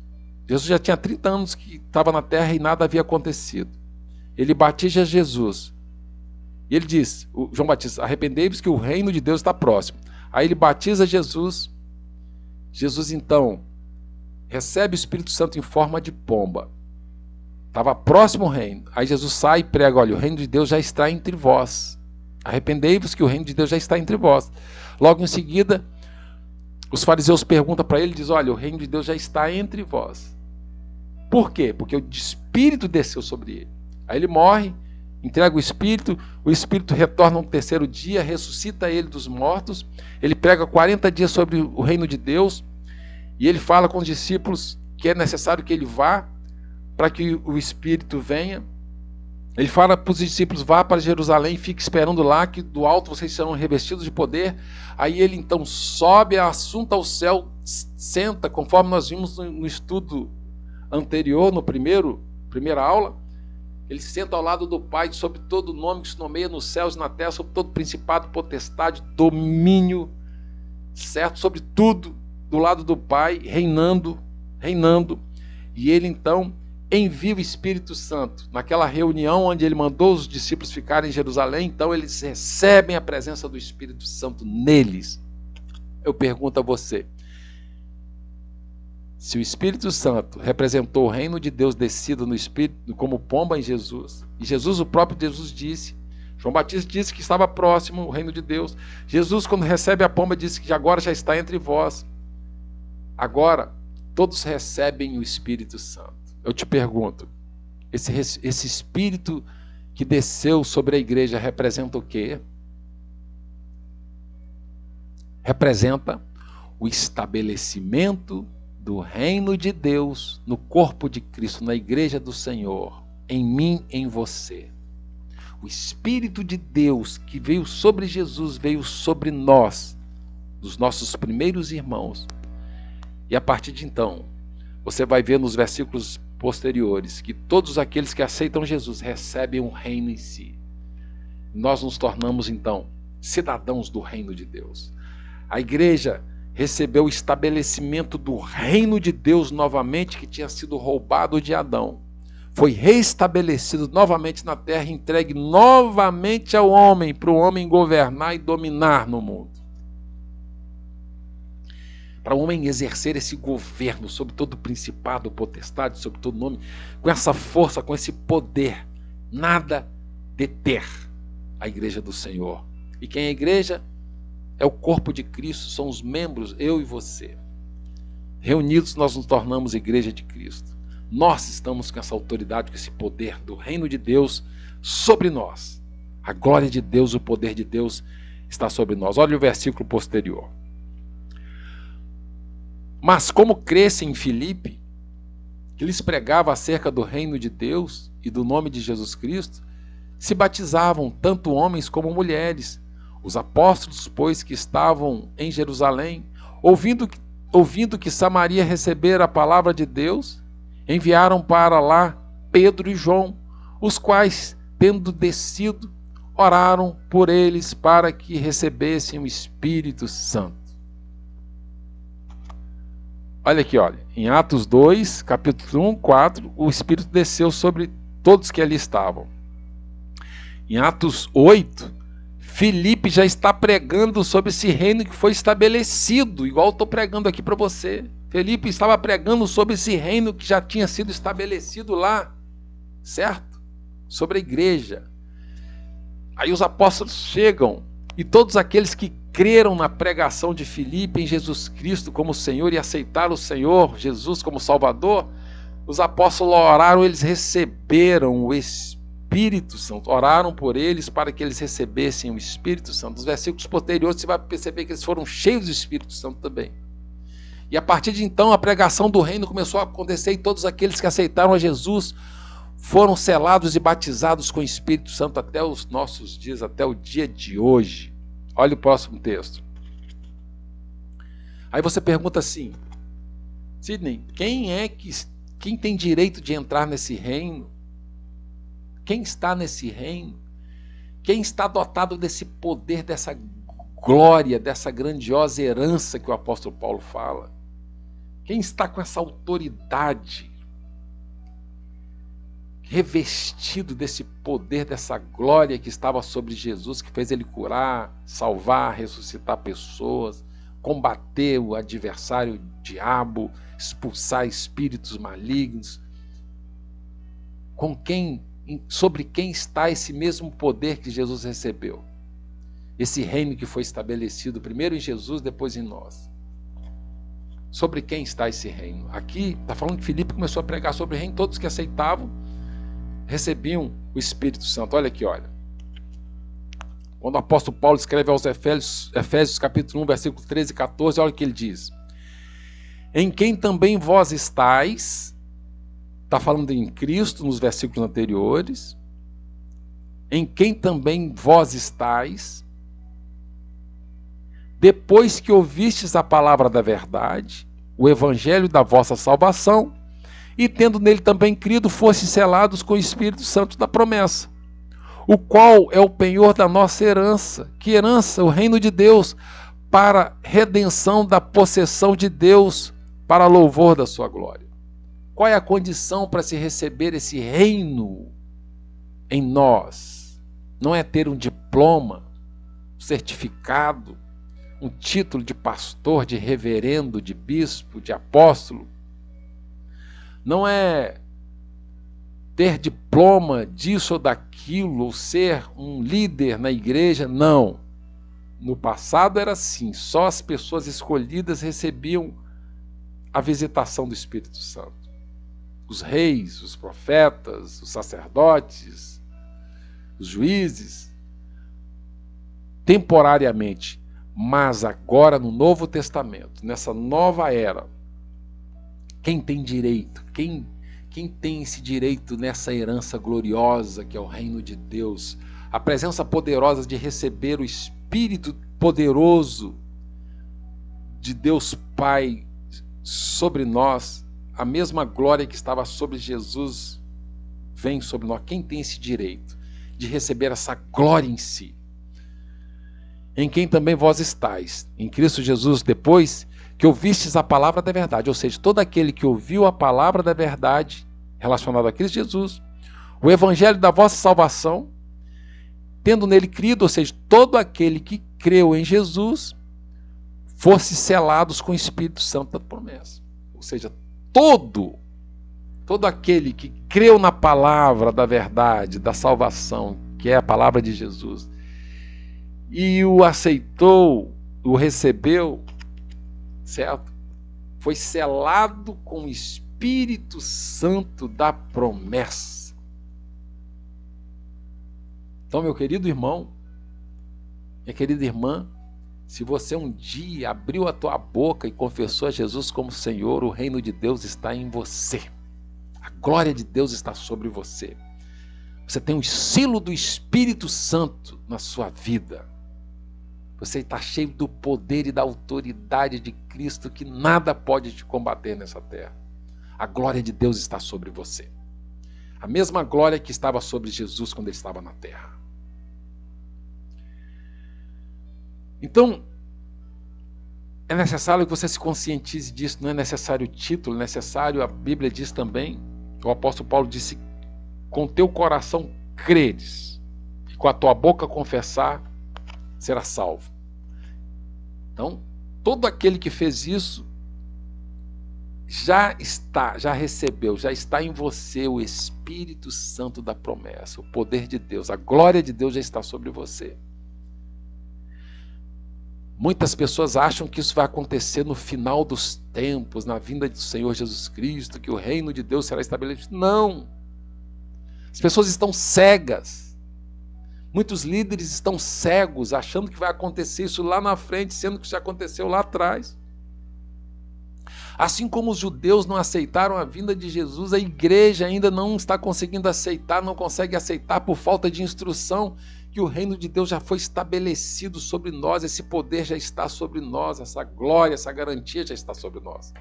Jesus já tinha 30 anos que estava na terra e nada havia acontecido. Ele batiza Jesus. E ele diz, João Batista, arrependei-vos que o reino de Deus está próximo. Aí ele batiza Jesus. Jesus então recebe o Espírito Santo em forma de pomba. Estava próximo o reino. Aí Jesus sai e prega, olha, o reino de Deus já está entre vós. Arrependei-vos que o reino de Deus já está entre vós. Logo em seguida, os fariseus perguntam para ele, diz, olha, o reino de Deus já está entre vós. Por quê? Porque o Espírito desceu sobre ele. Aí ele morre, entrega o Espírito retorna no terceiro dia, ressuscita ele dos mortos, ele prega 40 dias sobre o reino de Deus, e ele fala com os discípulos que é necessário que ele vá, para que o Espírito venha. Ele fala para os discípulos, vá para Jerusalém, fique esperando lá, que do alto vocês serão revestidos de poder. Aí ele então sobe, assunto ao céu, senta, conforme nós vimos no estudo anterior, primeira aula, ele senta ao lado do Pai, sobre todo nome que se nomeia nos céus e na terra, sobre todo principado, potestade, domínio, certo? Sobre tudo, do lado do Pai, reinando, e ele então envia o Espírito Santo. Naquela reunião onde ele mandou os discípulos ficarem em Jerusalém, então eles recebem a presença do Espírito Santo neles. Eu pergunto a você, se o Espírito Santo representou o reino de Deus descido no Espírito, como pomba em Jesus, e Jesus, o próprio Jesus disse, João Batista disse que estava próximo o reino de Deus, Jesus quando recebe a pomba disse que agora já está entre vós, agora todos recebem o Espírito Santo. Eu te pergunto, esse Espírito que desceu sobre a igreja representa o quê? Representa o estabelecimento do reino de Deus no corpo de Cristo, na igreja do Senhor, em mim, em você. O Espírito de Deus que veio sobre Jesus, veio sobre nós, dos nossos primeiros irmãos. E a partir de então, você vai ver nos versículos posteriores que todos aqueles que aceitam Jesus recebem um reino em si. Nós nos tornamos então cidadãos do reino de Deus. A igreja recebeu o estabelecimento do reino de Deus novamente, que tinha sido roubado de Adão. Foi reestabelecido novamente na terra, entregue novamente ao homem, para o homem governar e dominar no mundo. Para o homem exercer esse governo sobre todo principado, potestade, sobre todo nome, com essa força, com esse poder, nada deter, a igreja do Senhor. E quem é a igreja? É o corpo de Cristo, são os membros, eu e você. Reunidos nós nos tornamos igreja de Cristo. Nós estamos com essa autoridade, com esse poder do reino de Deus sobre nós. A glória de Deus, o poder de Deus está sobre nós. Olha o versículo posterior. Mas como crescem em Filipe, que lhes pregava acerca do reino de Deus e do nome de Jesus Cristo, se batizavam tanto homens como mulheres. Os apóstolos, pois, que estavam em Jerusalém, ouvindo que Samaria recebera a palavra de Deus, enviaram para lá Pedro e João, os quais, tendo descido, oraram por eles para que recebessem o Espírito Santo. Olha aqui, olha, em Atos 2, capítulo 1, 4, o Espírito desceu sobre todos que ali estavam. Em Atos 8, Filipe já está pregando sobre esse reino que foi estabelecido, igual eu estou pregando aqui para você. Filipe estava pregando sobre esse reino que já tinha sido estabelecido lá, certo? Sobre a igreja. Aí os apóstolos chegam e todos aqueles que creram na pregação de Filipe em Jesus Cristo como Senhor e aceitaram o Senhor Jesus como Salvador, os apóstolos oraram, eles receberam o Espírito Santo, oraram por eles para que eles recebessem o Espírito Santo. Nos versículos posteriores você vai perceber que eles foram cheios do Espírito Santo também. E a partir de então a pregação do reino começou a acontecer e todos aqueles que aceitaram a Jesus foram selados e batizados com o Espírito Santo até os nossos dias, até o dia de hoje. Olha o próximo texto. Aí você pergunta assim, Sidney, quem tem direito de entrar nesse reino? Quem está nesse reino? Quem está dotado desse poder, dessa glória, dessa grandiosa herança que o apóstolo Paulo fala? Quem está com essa autoridade, revestido desse poder, dessa glória que estava sobre Jesus, que fez ele curar, salvar, ressuscitar pessoas, combater o adversário, o diabo, expulsar espíritos malignos? Sobre quem está esse mesmo poder que Jesus recebeu? Esse reino que foi estabelecido primeiro em Jesus, depois em nós. Sobre quem está esse reino? Aqui está falando que Filipe começou a pregar sobre o reino, todos que aceitavam recebiam o Espírito Santo. Olha aqui, olha. Quando o apóstolo Paulo escreve aos Efésios capítulo 1, versículo 13 e 14, olha o que ele diz. Em quem também vós estáis, está falando em Cristo nos versículos anteriores, em quem também vós estáis, depois que ouvistes a palavra da verdade, o evangelho da vossa salvação, e tendo nele também crido, fostes selados com o Espírito Santo da promessa, o qual é o penhor da nossa herança. Que herança? O reino de Deus, para redenção da possessão de Deus, para louvor da sua glória. Qual é a condição para se receber esse reino em nós? Não é ter um diploma, um certificado, um título de pastor, de reverendo, de bispo, de apóstolo. Não é ter diploma disso ou daquilo, ou ser um líder na igreja, não. No passado era assim, só as pessoas escolhidas recebiam a visitação do Espírito Santo. Os reis, os profetas, os sacerdotes, os juízes, temporariamente. Mas agora no Novo Testamento, nessa nova era, quem tem direito? Quem tem esse direito nessa herança gloriosa que é o reino de Deus? A presença poderosa de receber o Espírito poderoso de Deus Pai sobre nós, a mesma glória que estava sobre Jesus vem sobre nós. Quem tem esse direito de receber essa glória em si? Em quem também vós estáis, em Cristo Jesus, depois que ouvistes a palavra da verdade, ou seja, todo aquele que ouviu a palavra da verdade relacionada a Cristo Jesus, o evangelho da vossa salvação, tendo nele crido, ou seja, todo aquele que creu em Jesus, fosse selados com o Espírito Santo da promessa. Ou seja, todo aquele que creu na palavra da verdade, da salvação, que é a palavra de Jesus, e o aceitou, o recebeu, certo? Foi selado com o Espírito Santo da promessa. Então, meu querido irmão, minha querida irmã, se você um dia abriu a tua boca e confessou a Jesus como Senhor, o reino de Deus está em você. A glória de Deus está sobre você. Você tem um selo do Espírito Santo na sua vida. Você está cheio do poder e da autoridade de Cristo, que nada pode te combater nessa terra. A glória de Deus está sobre você. A mesma glória que estava sobre Jesus quando ele estava na terra. Então, é necessário que você se conscientize disso, não é necessário título, é necessário, a Bíblia diz também, o apóstolo Paulo disse, com teu coração creres, e com a tua boca confessar, será salvo. Então, todo aquele que fez isso, já recebeu, já está em você o Espírito Santo da promessa, o poder de Deus, a glória de Deus já está sobre você. Muitas pessoas acham que isso vai acontecer no final dos tempos, na vinda do Senhor Jesus Cristo, que o reino de Deus será estabelecido. Não! As pessoas estão cegas. Muitos líderes estão cegos, achando que vai acontecer isso lá na frente, sendo que já aconteceu lá atrás. Assim como os judeus não aceitaram a vinda de Jesus, a igreja ainda não está conseguindo aceitar, não consegue aceitar por falta de instrução, que o reino de Deus já foi estabelecido sobre nós, esse poder já está sobre nós, essa glória, essa garantia já está sobre nós.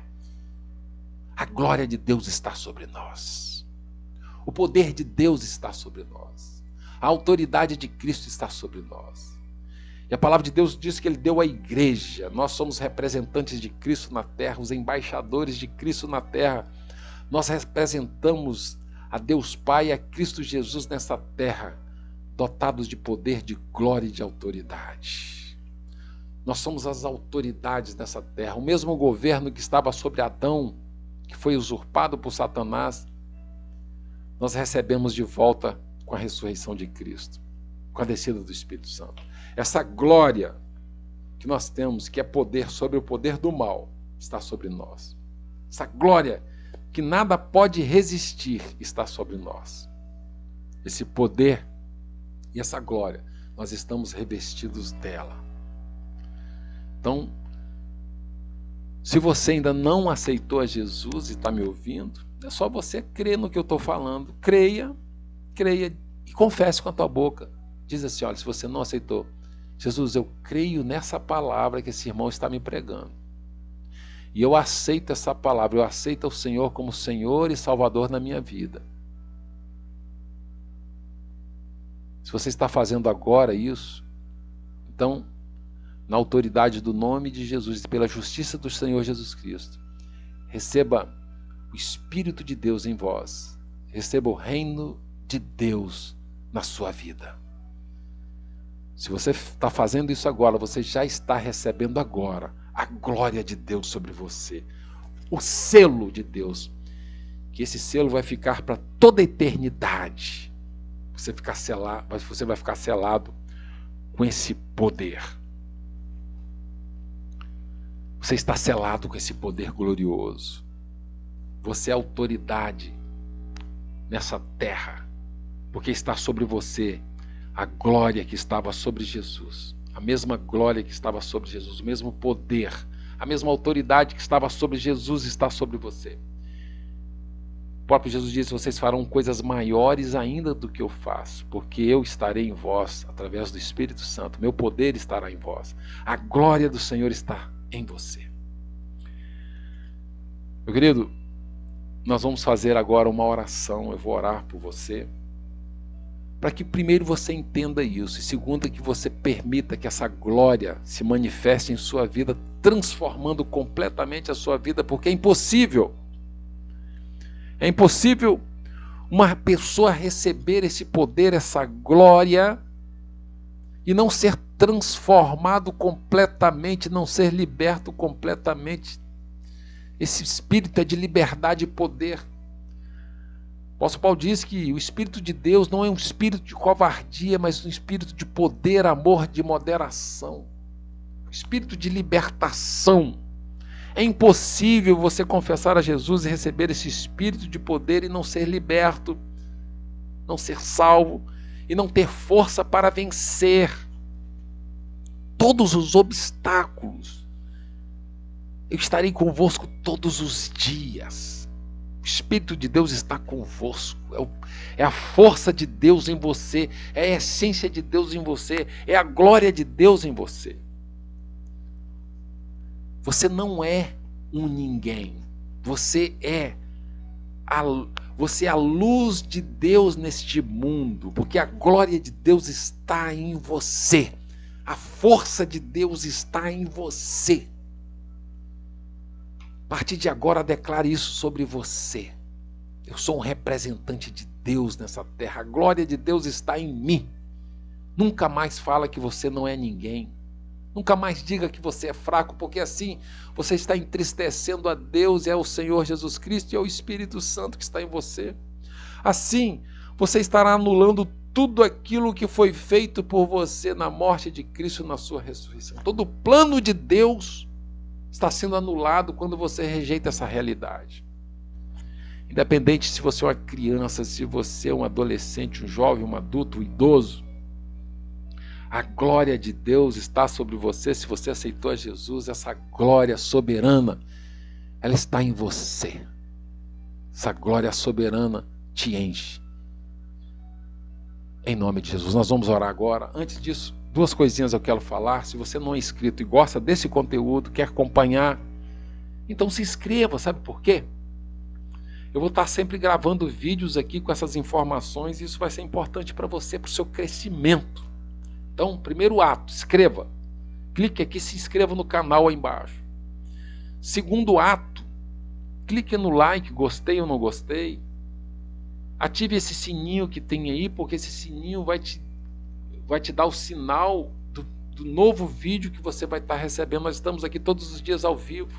A glória de Deus está sobre nós. O poder de Deus está sobre nós. A autoridade de Cristo está sobre nós. E a palavra de Deus diz que Ele deu à igreja. Nós somos representantes de Cristo na terra, os embaixadores de Cristo na terra. Nós representamos a Deus Pai e a Cristo Jesus nessa terra, dotados de poder, de glória e de autoridade. Nós somos as autoridades nessa terra. O mesmo governo que estava sobre Adão, que foi usurpado por Satanás, nós recebemos de volta com a ressurreição de Cristo, com a descida do Espírito Santo. Essa glória que nós temos, que é poder sobre o poder do mal, está sobre nós. Essa glória que nada pode resistir está sobre nós. Esse poder e essa glória, nós estamos revestidos dela. Então, se você ainda não aceitou a Jesus e está me ouvindo, é só você crer no que eu estou falando. Creia e confesse com a tua boca. Diz assim, olha, se você não aceitou, Jesus, eu creio nessa palavra que esse irmão está me pregando. E eu aceito essa palavra, eu aceito o Senhor como Senhor e Salvador na minha vida. Se você está fazendo agora isso, então, na autoridade do nome de Jesus e pela justiça do Senhor Jesus Cristo, receba o Espírito de Deus em vós, receba o reino de Deus na sua vida. Se você está fazendo isso agora, você já está recebendo agora a glória de Deus sobre você, o selo de Deus, que esse selo vai ficar para toda a eternidade. Você vai ficar selado com esse poder. Você está selado com esse poder glorioso. Você é autoridade nessa terra, porque está sobre você a glória que estava sobre Jesus, a mesma glória que estava sobre Jesus, o mesmo poder, a mesma autoridade que estava sobre Jesus está sobre você. O próprio Jesus disse, vocês farão coisas maiores ainda do que eu faço, porque eu estarei em vós, através do Espírito Santo, meu poder estará em vós, a glória do Senhor está em você. Meu querido, nós vamos fazer agora uma oração, eu vou orar por você, para que primeiro você entenda isso, e segundo que você permita que essa glória se manifeste em sua vida, transformando completamente a sua vida, porque é impossível uma pessoa receber esse poder, essa glória, e não ser transformado completamente, não ser liberto completamente. Esse espírito é de liberdade e poder. apóstolo Paulo diz que o Espírito de Deus não é um espírito de covardia, mas um espírito de poder, amor, de moderação. Um espírito de libertação. É impossível você confessar a Jesus e receber esse espírito de poder e não ser liberto, não ser salvo e não ter força para vencer todos os obstáculos. Eu estarei convosco todos os dias. O Espírito de Deus está convosco. É a força de Deus em você. É a essência de Deus em você. É a glória de Deus em você. Você não é um ninguém. Você é a luz de Deus neste mundo. Porque a glória de Deus está em você. A força de Deus está em você. A partir de agora, declare isso sobre você. Eu sou um representante de Deus nessa terra. A glória de Deus está em mim. Nunca mais fala que você não é ninguém. Nunca mais diga que você é fraco, porque assim você está entristecendo a Deus, é o Senhor Jesus Cristo e é o Espírito Santo que está em você. Assim, você estará anulando tudo aquilo que foi feito por você na morte de Cristo, na sua ressurreição. Todo o plano de Deus está sendo anulado quando você rejeita essa realidade. Independente se você é uma criança, se você é um adolescente, um jovem, um adulto, um idoso, a glória de Deus está sobre você. Se você aceitou a Jesus, essa glória soberana, ela está em você. Essa glória soberana te enche. Em nome de Jesus, nós vamos orar agora. Antes disso, duas coisinhas eu quero falar. Se você não é inscrito e gosta desse conteúdo, quer acompanhar, então se inscreva. Sabe por quê? Eu vou estar sempre gravando vídeos aqui com essas informações e isso vai ser importante para você, para o seu crescimento. Então, primeiro ato, inscreva. Clique aqui, se inscreva no canal aí embaixo. Segundo ato, clique no like, gostei ou não gostei. Ative esse sininho que tem aí, porque esse sininho vai te dar o sinal do novo vídeo que você vai estar recebendo. Nós estamos aqui todos os dias ao vivo.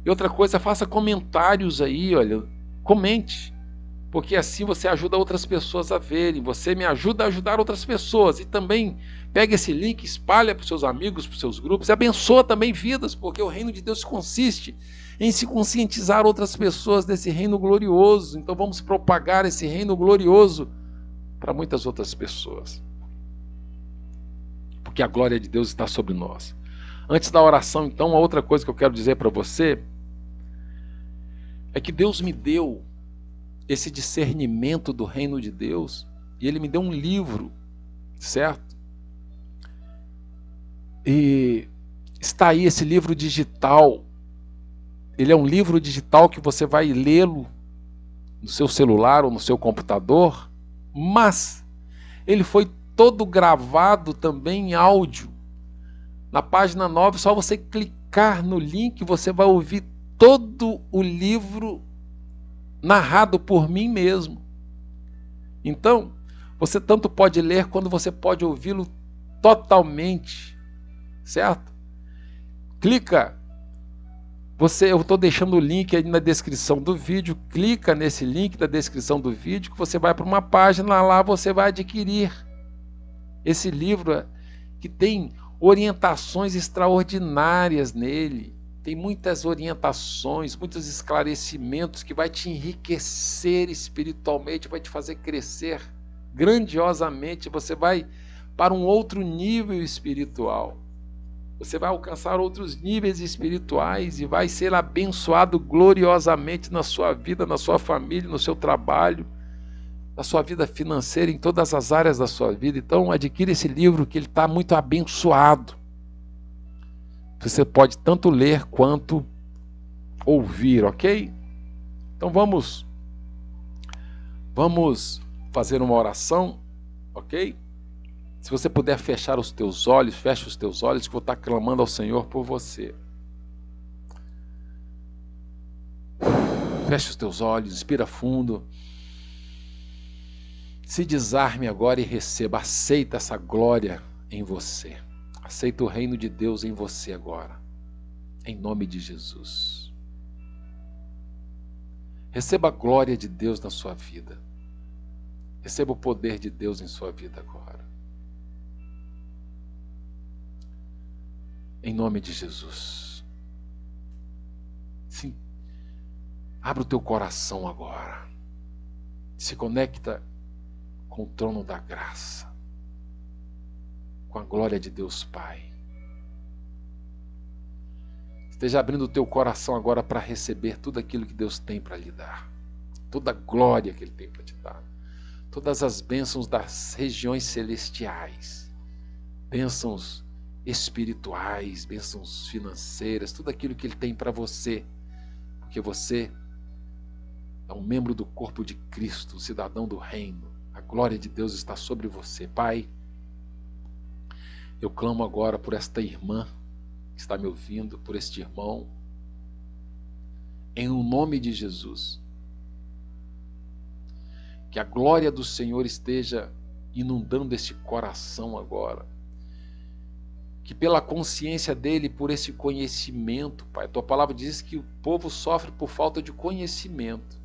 E outra coisa, faça comentários aí, olha, comente, porque assim você ajuda outras pessoas a verem, você me ajuda a ajudar outras pessoas. E também pega esse link, espalha para os seus amigos, para os seus grupos, e abençoa também vidas, porque o reino de Deus consiste em se conscientizar outras pessoas desse reino glorioso. Então vamos propagar esse reino glorioso para muitas outras pessoas, porque a glória de Deus está sobre nós. Antes da oração, então, uma outra coisa que eu quero dizer para você é que Deus me deu esse discernimento do reino de Deus e Ele me deu um livro, certo? E está aí esse livro digital. Ele é um livro digital que você vai lê-lo no seu celular ou no seu computador, mas ele foi todo gravado também em áudio. Na página 9, só você clicar no link, você vai ouvir todo o livro narrado por mim mesmo. Então, você tanto pode ler quanto você pode ouvi-lo totalmente, certo? Clica, eu estou deixando o link aí na descrição do vídeo, clica nesse link da descrição do vídeo que você vai para uma página, lá você vai adquirir esse livro que tem orientações extraordinárias nele. Tem muitas orientações, muitos esclarecimentos que vai te enriquecer espiritualmente, vai te fazer crescer grandiosamente. Você vai para um outro nível espiritual. Você vai alcançar outros níveis espirituais e vai ser abençoado gloriosamente na sua vida, na sua família, no seu trabalho, na sua vida financeira, em todas as áreas da sua vida. Então adquira esse livro que ele está muito abençoado. Você pode tanto ler quanto ouvir, ok? Então vamos fazer uma oração, ok? Se você puder fechar os teus olhos, feche os teus olhos, que eu vou estar clamando ao Senhor por você. Feche os teus olhos, inspira fundo. Se desarme agora e receba, aceita essa glória em você. Aceita o reino de Deus em você agora, em nome de Jesus. Receba a glória de Deus na sua vida. Receba o poder de Deus em sua vida agora. Em nome de Jesus. Sim. Abra o teu coração agora. Se conecta com o trono da graça. Com a glória de Deus Pai. Esteja abrindo o teu coração agora para receber tudo aquilo que Deus tem para lhe dar. Toda a glória que Ele tem para te dar. Todas as bênçãos das regiões celestiais. Bênçãos espirituais, bênçãos financeiras, tudo aquilo que Ele tem para você. Porque você é um membro do corpo de Cristo, um cidadão do reino. A glória de Deus está sobre você. Pai, eu clamo agora por esta irmã que está me ouvindo, por este irmão, em o nome de Jesus. Que a glória do Senhor esteja inundando este coração agora. Que pela consciência dele, por esse conhecimento, Pai, tua palavra diz que o povo sofre por falta de conhecimento.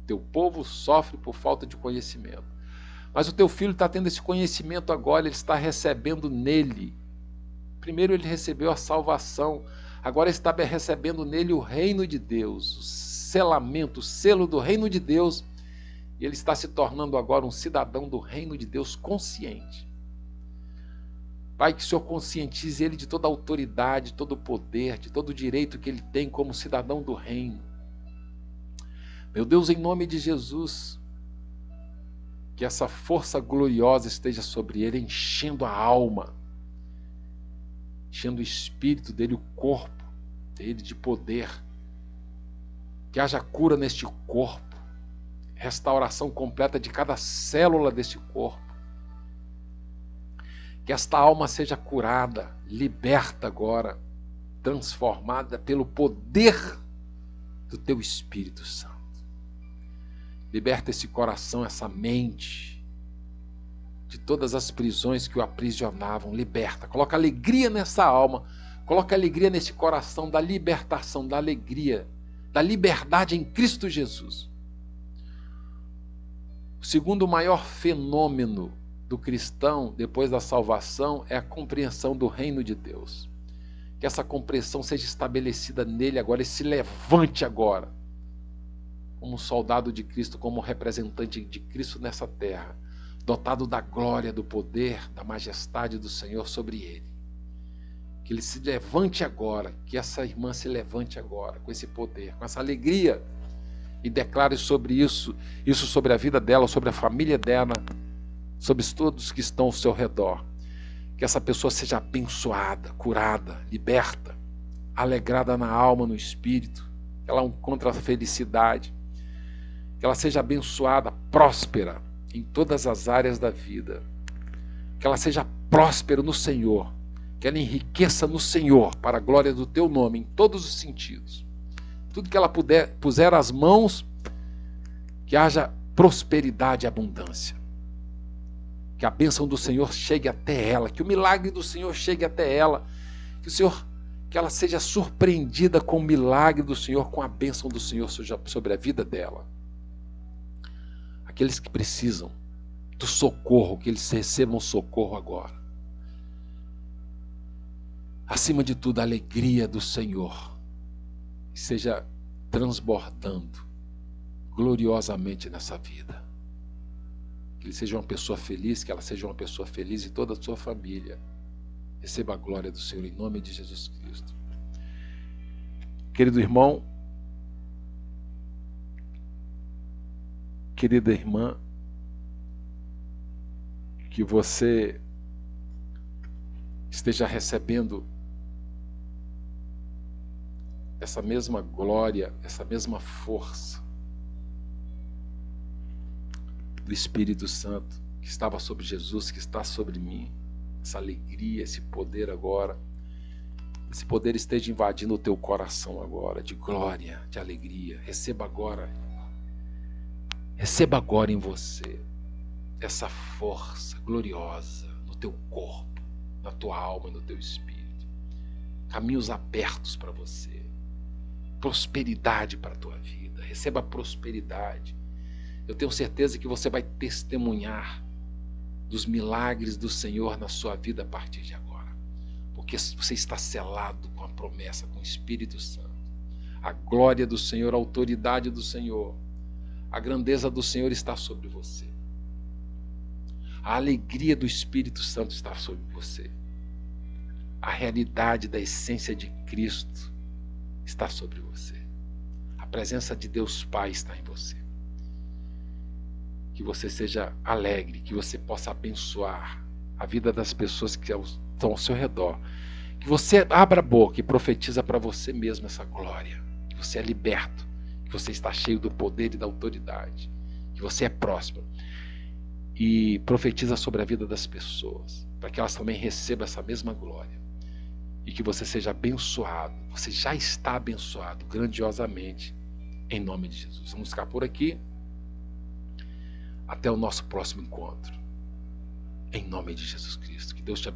Teu povo sofre por falta de conhecimento. Mas o teu filho está tendo esse conhecimento agora, ele está recebendo nele. Primeiro ele recebeu a salvação, agora está recebendo nele o reino de Deus, o selamento, o selo do reino de Deus. E ele está se tornando agora um cidadão do reino de Deus consciente. Pai, que o Senhor conscientize ele de toda a autoridade, todo o poder, de todo o direito que ele tem como cidadão do reino. Meu Deus, em nome de Jesus, que essa força gloriosa esteja sobre ele, enchendo a alma, enchendo o espírito dele, o corpo dele de poder. Que haja cura neste corpo, restauração completa de cada célula deste corpo. Que esta alma seja curada, liberta agora, transformada pelo poder do teu Espírito Santo. Liberta esse coração, essa mente, de todas as prisões que o aprisionavam. Liberta, coloca alegria nessa alma, coloca alegria nesse coração da libertação, da alegria, da liberdade em Cristo Jesus. O segundo maior fenômeno do cristão, depois da salvação, é a compreensão do reino de Deus. Que essa compreensão seja estabelecida nele agora e se levante agora, como um soldado de Cristo, como um representante de Cristo nessa terra, dotado da glória, do poder, da majestade do Senhor sobre ele. Que ele se levante agora, que essa irmã se levante agora, com esse poder, com essa alegria, e declare sobre isso sobre a vida dela, sobre a família dela, sobre todos que estão ao seu redor. Que essa pessoa seja abençoada, curada, liberta, alegrada na alma, no espírito, que ela encontre a felicidade, que ela seja abençoada, próspera em todas as áreas da vida, que ela seja próspera no Senhor, que ela enriqueça no Senhor, para a glória do teu nome, em todos os sentidos. Tudo que ela puser as mãos, que haja prosperidade e abundância. Que a bênção do Senhor chegue até ela, que o milagre do Senhor chegue até ela, que ela seja surpreendida com o milagre do Senhor, com a bênção do Senhor sobre a vida dela. Aqueles que precisam do socorro, que eles recebam socorro agora. Acima de tudo, a alegria do Senhor seja transbordando gloriosamente nessa vida. Que ele seja uma pessoa feliz, que ela seja uma pessoa feliz e toda a sua família. Receba a glória do Senhor em nome de Jesus Cristo. Querido irmão, querida irmã, que você esteja recebendo essa mesma glória, essa mesma força do Espírito Santo que estava sobre Jesus, que está sobre mim, essa alegria, esse poder agora, esse poder esteja invadindo o teu coração agora, de glória, de alegria. Receba agora em você essa força gloriosa no teu corpo, na tua alma e no teu espírito. Caminhos abertos para você, prosperidade para a tua vida. Receba prosperidade. Eu tenho certeza que você vai testemunhar dos milagres do Senhor na sua vida a partir de agora. Porque você está selado com a promessa, com o Espírito Santo. A glória do Senhor, a autoridade do Senhor, a grandeza do Senhor está sobre você. A alegria do Espírito Santo está sobre você. A realidade da essência de Cristo está sobre você. A presença de Deus Pai está em você. Que você seja alegre, que você possa abençoar a vida das pessoas que estão ao seu redor. Que você abra a boca e profetiza para você mesmo essa glória. Que você é liberto, que você está cheio do poder e da autoridade, que você é próspero. E profetiza sobre a vida das pessoas, para que elas também recebam essa mesma glória. E que você seja abençoado. Você já está abençoado grandiosamente, em nome de Jesus. Vamos ficar por aqui. Até o nosso próximo encontro. Em nome de Jesus Cristo. Que Deus te abençoe.